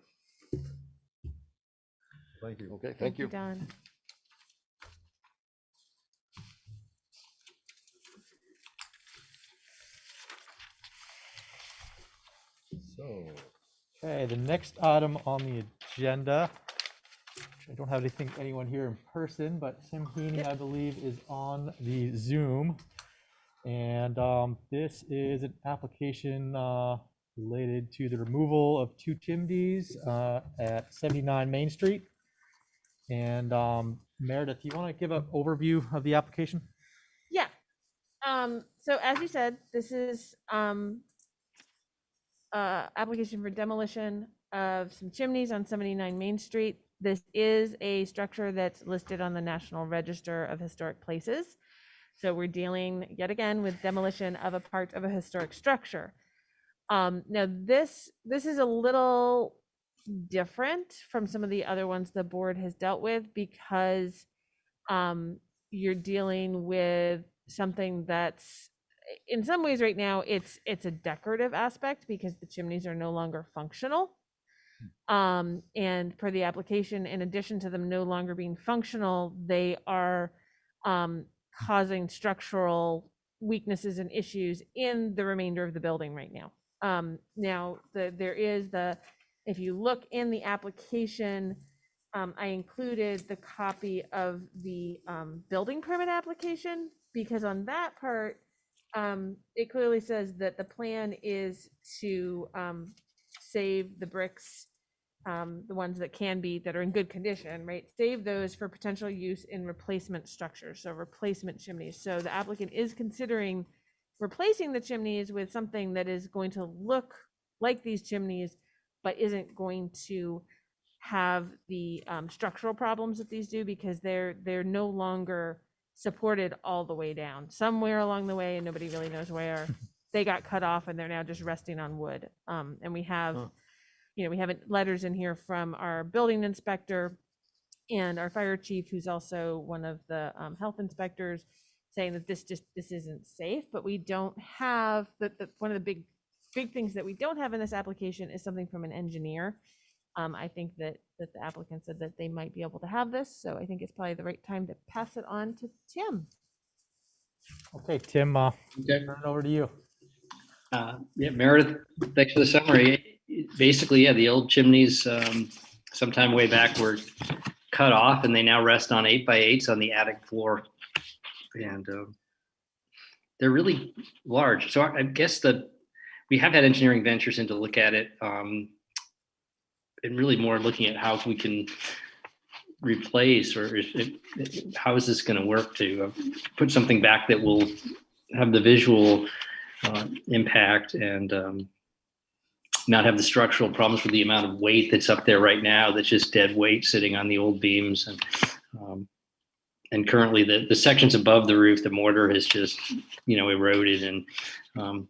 Thank you. Okay, thank you. Don. So, okay, the next item on the agenda, which I don't have anyone here in person, but Tim Heaney, I believe, is on the Zoom. And this is an application related to the removal of 2 chimneys at 79 Main Street. And Meredith, you want to give an overview of the application? Yeah. So as you said, this is application for demolition of some chimneys on 79 Main Street. This is a structure that's listed on the National Register of Historic Places. So we're dealing yet again with demolition of a part of a historic structure. Now this is a little different from some of the other ones the board has dealt with, because you're dealing with something that's, in some ways right now, it's a decorative aspect because the chimneys are no longer functional. And per the application, in addition to them no longer being functional, they are causing structural weaknesses and issues in the remainder of the building right now. Now, if you look in the application, I included the copy of the building permit application, because on that part, it clearly says that the plan is to save the bricks, the ones that are in good condition, right? Save those for potential use in replacement structures, so replacement chimneys. So the applicant is considering replacing the chimneys with something that is going to look like these chimneys, but isn't going to have the structural problems that these do, because they're no longer supported all the way down. Somewhere along the way, and nobody really knows where, they got cut off and they're now just resting on wood. And we have, we have letters in here from our building inspector and our fire chief, who's also one of the health inspectors, saying that this isn't safe. But we don't have one of the big things that we don't have in this application is something from an engineer. I think that the applicant said that they might be able to have this, so I think it's probably the right time to pass it on to Tim. Okay, Tim, turn it over to you. Yeah, Meredith, thanks for the summary. basically, yeah, the old chimneys, sometime way back were cut off, and they now rest on 8x8s on the attic floor, and they're really large. So I guess we have had engineering ventures in to look at it, and really more looking at how we can replace, or how is this going to work to put something back that will have the visual impact and not have the structural problems with the amount of weight that's up there right now. That's just dead weight sitting on the old beams, and currently the sections above the roof, the mortar has just eroded, and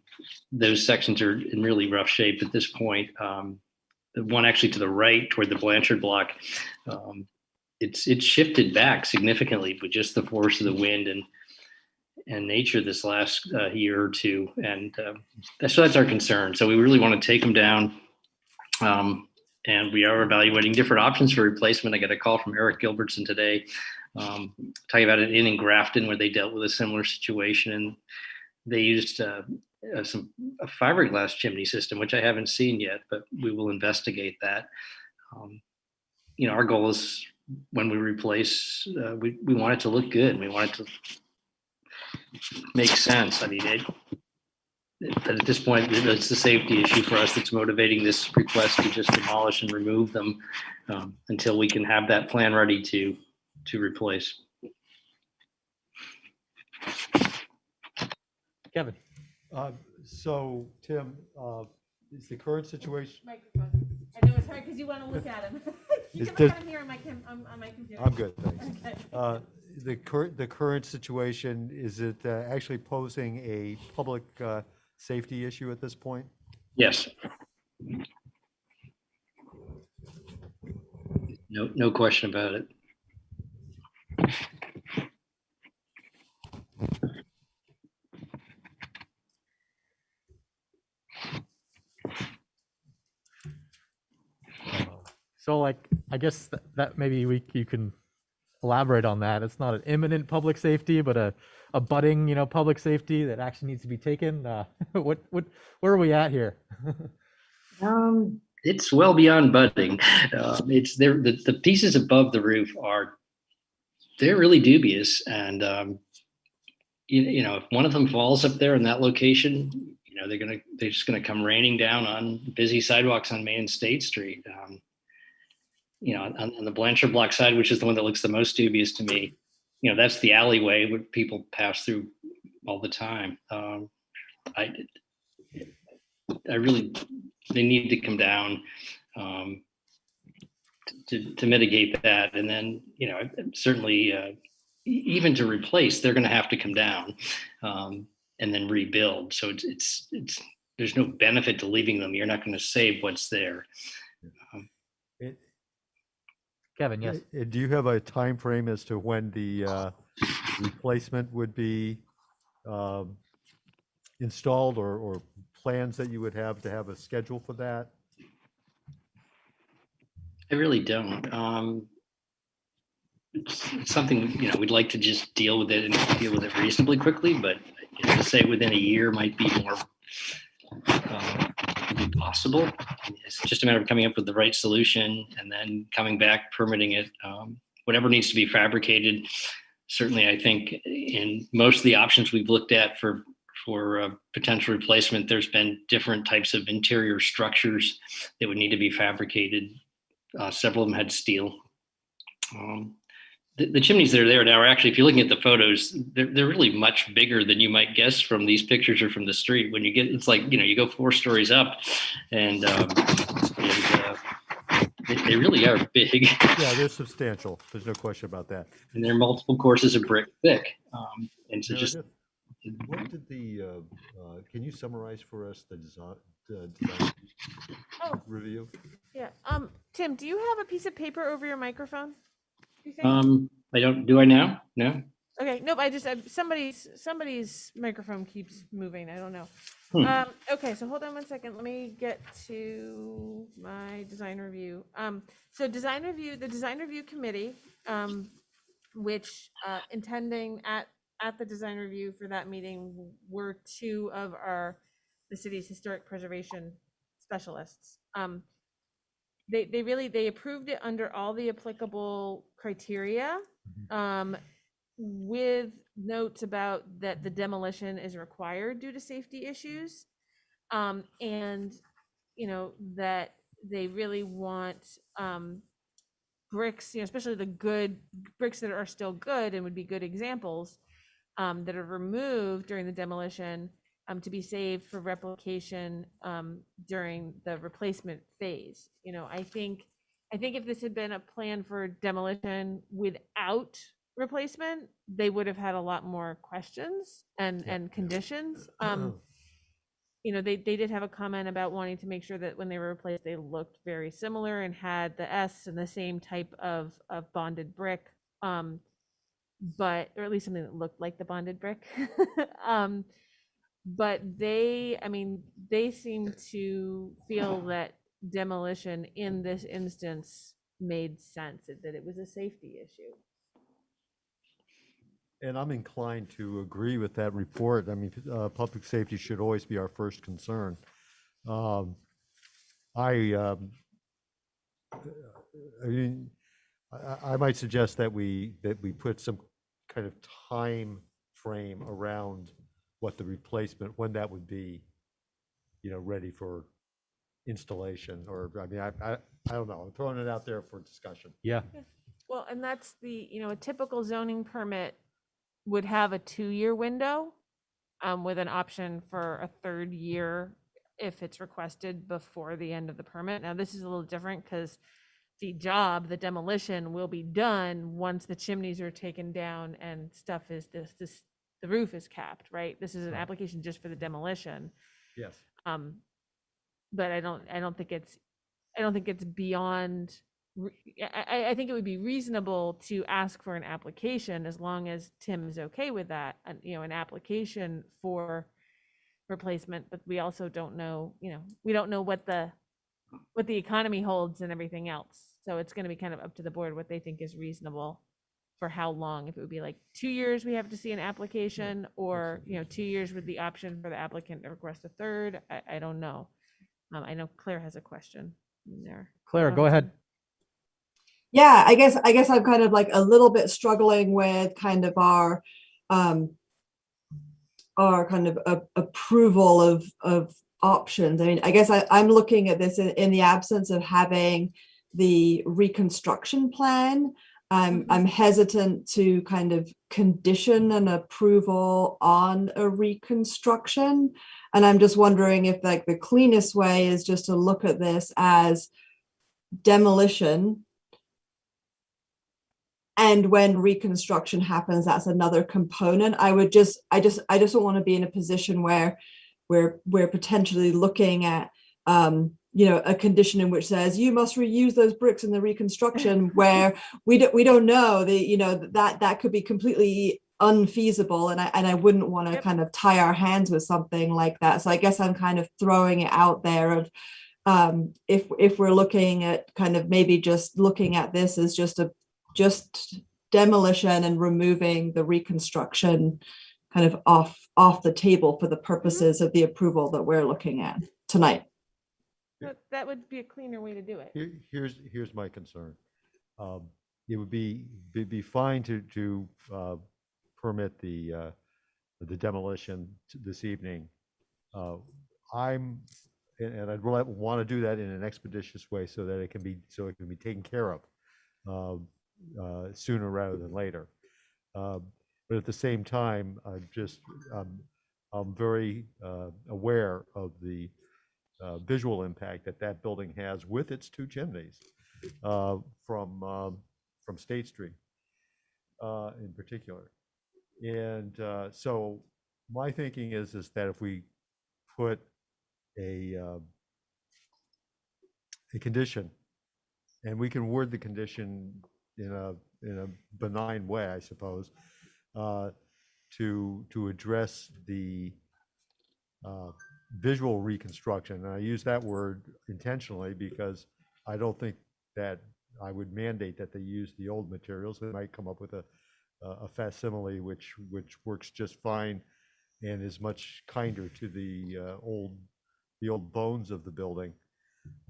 those sections are in really rough shape at this point. The one actually to the right toward the Blanchard block, it's shifted back significantly with just the force of the wind and nature this last year or two, and so that's our concern. So we really want to take them down, and we are evaluating different options for replacement. I got a call from Eric Gilbertson today, talking about an inn in Grafton where they dealt with a similar situation, and they used a fiberglass chimney system, which I haven't seen yet, but we will investigate that. Our goal is when we replace, we want it to look good. We want it to make sense. I mean, but at this point, it's the safety issue for us that's motivating this request to just demolish and remove them until we can have that plan ready to replace. Kevin. So Tim, is the current situation? Microphone. I know it's hard because you want to look at him. You can look at him here on my computer. I'm good, thanks. Okay. The current situation, is it actually posing a public safety issue at this point? Yes. No question about it. So I guess that maybe you can elaborate on that. It's not an imminent public safety, but a budding, public safety that action needs to be taken. Where are we at here? It's well beyond budding. It's there. The pieces above the roof they're really dubious, and if one of them falls up there in that location, they're just gonna come raining down on busy sidewalks on Main and State Street. On the Blanchard block side, which is the one that looks the most dubious to me, that's the alleyway where people pass through all the time. They need to come down to mitigate that. And then, certainly even to replace, they're going to have to come down and then rebuild. So it's there's no benefit to leaving them. You're not going to save what's there. Kevin, yes. Do you have a time frame as to when the replacement would be installed, or plans that you would have to have a schedule for that? I really don't. It's something, we'd like to just deal with it and deal with it reasonably quickly, but to say within a year might be more possible. It's just a matter of coming up with the right solution and then coming back, permitting it. Whatever needs to be fabricated. Certainly, I think in most of the options we've looked at for potential replacement, there's been different types of interior structures that would need to be fabricated. Several of them had steel. The chimneys that are there now are actually, if you're looking at the photos, they're really much bigger than you might guess from these pictures or from the street. When you get, it's like, you go 4 stories up, and they really are big. Yeah, they're substantial. There's no question about that. And they're multiple courses of brick thick. And so Meredith, what did can you summarize for us the design review? Yeah. Tim, do you have a piece of paper over your microphone? I don't. Do I now? No. Okay. Nope. I just somebody's microphone keeps moving. I don't know. Okay. So hold on 1 second. Let me get to my design review. So the design review committee, which intending at the design review for that meeting were 2 of the city's historic preservation specialists. They approved it under all the applicable criteria, with notes about that the demolition is required due to safety issues, and that they really want bricks, especially the good bricks that are still good and would be good examples, that are removed during the demolition, to be saved for replication during the replacement phase. I think if this had been a plan for demolition without replacement, they would have had a lot more questions and conditions. They did have a comment about wanting to make sure that when they were replaced, they looked very similar and had the S and the same type of bonded brick, but, or at least something that looked like the bonded brick. But they seem to feel that demolition in this instance made sense, that it was a safety issue. And I'm inclined to agree with that report. Public safety should always be our first concern. I might suggest that we put some kind of time frame around what the replacement, when that would be, ready for installation, or, I don't know, I'm throwing it out there for discussion. Yeah. Well, and that's a typical zoning permit would have a 2-year window, with an option for a 3rd year if it's requested before the end of the permit. Now, this is a little different because the demolition will be done once the chimneys are taken down and stuff is the roof is capped, right? This is an application just for the demolition. Yes. But I don't think it's beyond. I think it would be reasonable to ask for an application, as long as Tim is okay with that, an application for replacement. But we also don't know, we don't know what the economy holds and everything else. So it's going to be kind of up to the board what they think is reasonable for how long. If it would be like 2 years, we have to see an application, or 2 years with the option for the applicant to request a 3rd. I don't know. I know Claire has a question in there. Claire, go ahead. Yeah, I guess I'm kind of like a little bit struggling with kind of our kind of approval of options. I guess I'm looking at this in the absence of having the reconstruction plan. I'm hesitant to kind of condition an approval on a reconstruction. And I'm just wondering if like the cleanest way is just to look at this as demolition. And when reconstruction happens, that's another component. I just don't want to be in a position where we're potentially looking at a condition in which says you must reuse those bricks in the reconstruction, where we don't know that could be completely unfeasible, and I wouldn't want to kind of tie our hands with something like that. So I guess I'm kind of throwing it out there of if we're looking at kind of maybe just looking at this as just demolition and removing the reconstruction kind of off the table for the purposes of the approval that we're looking at tonight. That would be a cleaner way to do it. Here's my concern. It would be fine to permit the demolition this evening. And I'd want to do that in an expeditious way so that it can be taken care of sooner rather than later. But at the same time, I'm very aware of the visual impact that building has with its 2 chimneys from State Street in particular. And so my thinking is that if we put a condition, and we can word the condition in a benign way, I suppose, to address the visual reconstruction. And I use that word intentionally because I don't think that I would mandate that they use the old materials. They might come up with a facsimile which works just fine and is much kinder to the old bones of the building.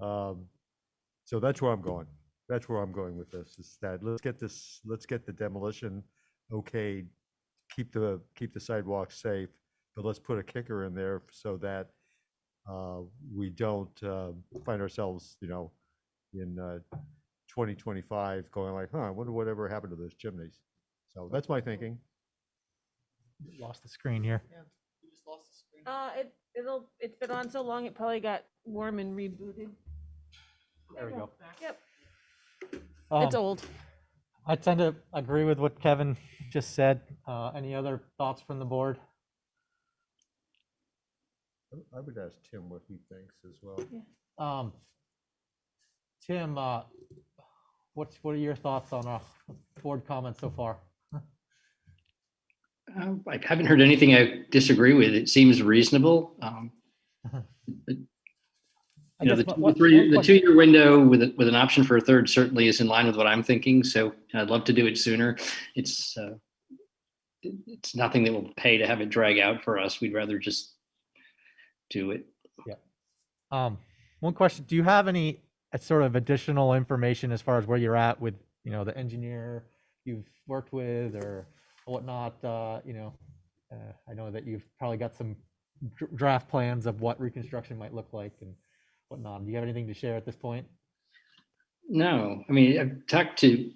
So that's where I'm going. That's where I'm going with this, is that let's get the demolition okayed, keep the sidewalks safe, but let's put a kicker in there so that we don't find ourselves, you know, in 2025 going like, I wonder whatever happened to those chimneys. So that's my thinking. Lost the screen here. You just lost the screen. It's been on so long, it probably got warm and rebooted. There we go. Yep. Um, It's old. I tend to agree with what Kevin just said. Any other thoughts from the board? I would ask Tim what he thinks as well. Tim, what are your thoughts on board comments so far? I haven't heard anything I disagree with. It seems reasonable. You know, the 2-year window with an option for a third certainly is in line with what I'm thinking. So I'd love to do it sooner. It's nothing that will pay to have it drag out for us. We'd rather just do it. Yeah. One question: do you have any sort of additional information as far as where you're at with, you know, the engineer you've worked with or whatnot? You know, I know that you've probably got some draft plans of what reconstruction might look like and whatnot. Do you have anything to share at this point? No, I mean, I've talked to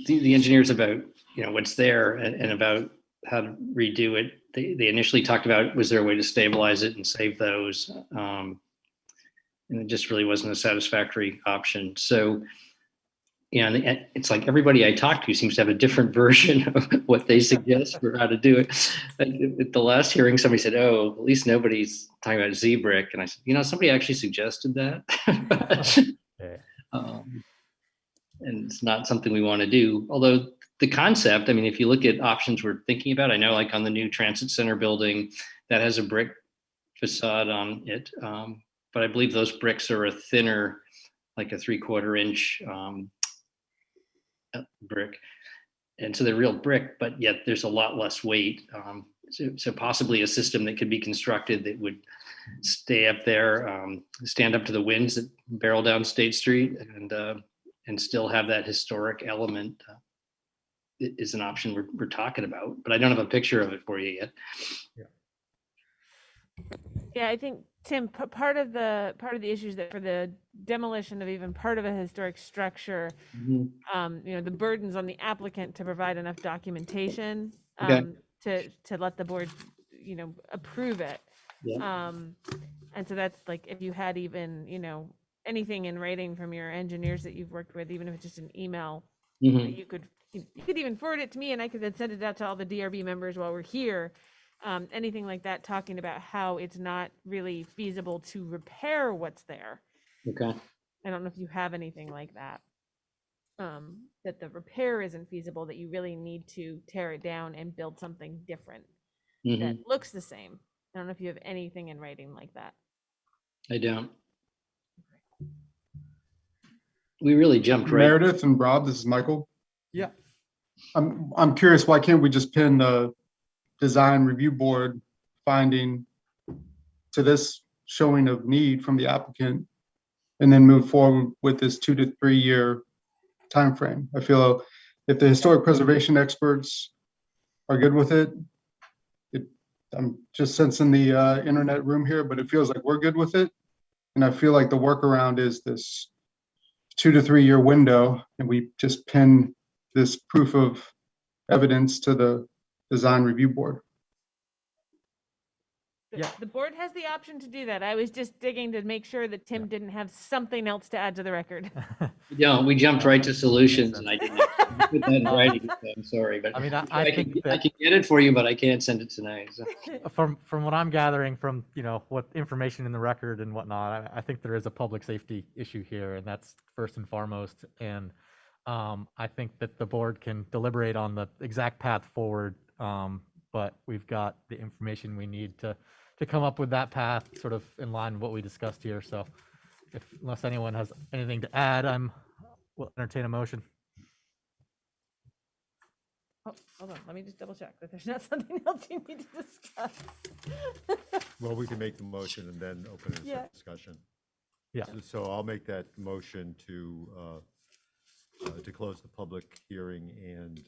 the engineers about, you know, what's there and about how to redo it. They initially talked about, was there a way to stabilize it and save those? And it just really wasn't a satisfactory option. So, you know, it's like everybody I talk to seems to have a different version of what they suggest for how to do it. At the last hearing, somebody said, "Oh, at least nobody's talking about Z-brick," and I said, "You know, somebody actually suggested that." And it's not something we want to do. Although the concept, I mean, if you look at options we're thinking about, I know like on the new transit center building that has a brick facade on it, but I believe those bricks are a thinner, like a 3/4 inch brick. And so they're real brick, but yet there's a lot less weight. So possibly a system that could be constructed that would stay up there, stand up to the winds that barrel down State Street, and still have that historic element is an option we're talking about. But I don't have a picture of it for you yet. Yeah, I think, Tim, part of the issues that for the demolition of even part of a historic structure, you know, the burdens on the applicant to provide enough documentation to let the board, you know, approve it. And so that's like, if you had even, you know, anything in writing from your engineers that you've worked with, even if it's just an email, you could even forward it to me and I could then send it out to all the DRB members while we're here. Anything like that, talking about how it's not really feasible to repair what's there. Okay. I don't know if you have anything like that. That the repair isn't feasible, that you really need to tear it down and build something different that looks the same. I don't know if you have anything in writing like that. I don't. We really jumped right. Meredith and Rob, this is Michael. Yeah. I'm curious, why can't we just pin the design review board finding to this showing of need from the applicant and then move forward with this 2 to 3 year time frame? I feel if the historic preservation experts are good with it, I'm just sensing the internet room here, but it feels like we're good with it. And I feel like the workaround is this 2 to 3 year window, and we just pin this proof of evidence to the design review board. Yeah. The board has the option to do that. I was just digging to make sure that Tim didn't have something else to add to the record. We jumped right to solutions, and I didn't put that in writing. So I'm sorry, but I mean, I think I can get it for you, but I can't send it tonight. So. From what I'm gathering from, you know, what information in the record and whatnot, I think there is a public safety issue here, and that's first and foremost. And I think that the board can deliberate on the exact path forward, but we've got the information we need to come up with that path sort of in line with what we discussed here. So unless anyone has anything to add, will entertain a motion. Oh, hold on, let me just double check that there's not something else you need to discuss. Well, we can make the motion and then open it Yeah. for discussion. Yeah. So I'll make that motion to close the public hearing and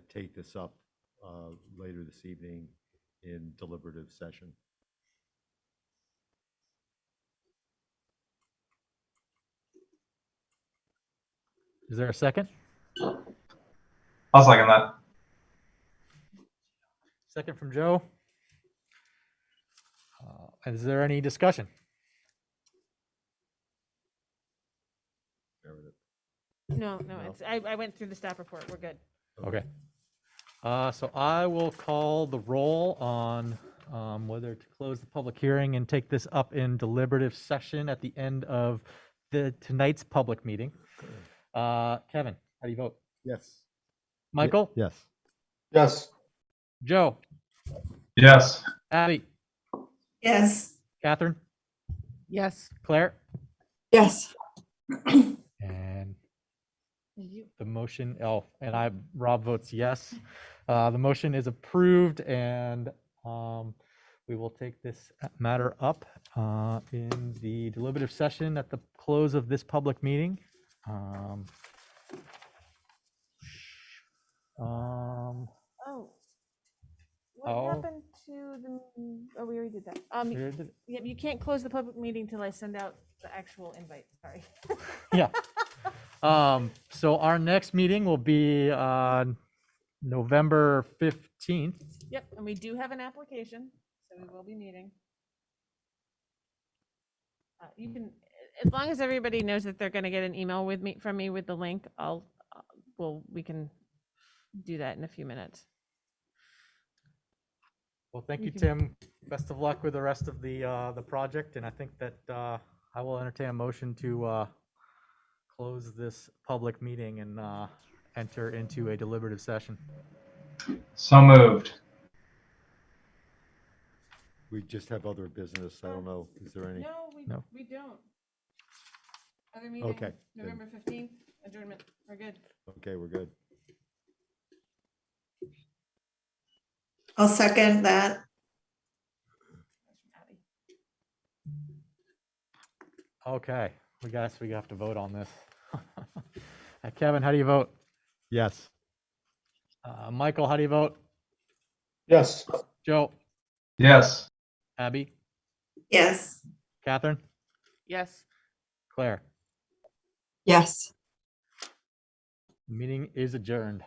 take this up later this evening in deliberative session. Is there a second? I'll second that. Second from Joe. Is there any discussion? No, it's, I went through the staff report. We're good. Okay. So I will call the roll on whether to close the public hearing and take this up in deliberative session at the end of tonight's public meeting. Kevin, how do you vote? Yes. Michael? Yes. Yes. Joe? Yes. Abby? Yes. Catherine? Yes. Claire? Yes. And the motion, and Rob votes yes. The motion is approved, and we will take this matter up in the deliberative session at the close of this public meeting. Oh. What happened to the, we already did that. Yeah, you can't close the public meeting till I send out the actual invite, sorry. Yeah. So our next meeting will be on November 15th. Yep, and we do have an application, so we will be meeting. You can, as long as everybody knows that they're gonna get an email from me with the link, we can do that in a few minutes. Well, thank you, You can- Tim. Best of luck with the rest of the project, and I think that I will entertain a motion to close this public meeting and enter into a deliberative session. So moved. We just have other business. I don't know. Is there any? No. We don't. Other meeting, Okay, then. November 15th, adjournment, we're good. Okay, we're good. I'll second that. Okay, we have to vote on this. Kevin, how do you vote? Yes. Michael, how do you vote? Yes. Joe? Yes. Abby? Yes. Catherine? Yes. Claire? Yes. Meeting is adjourned.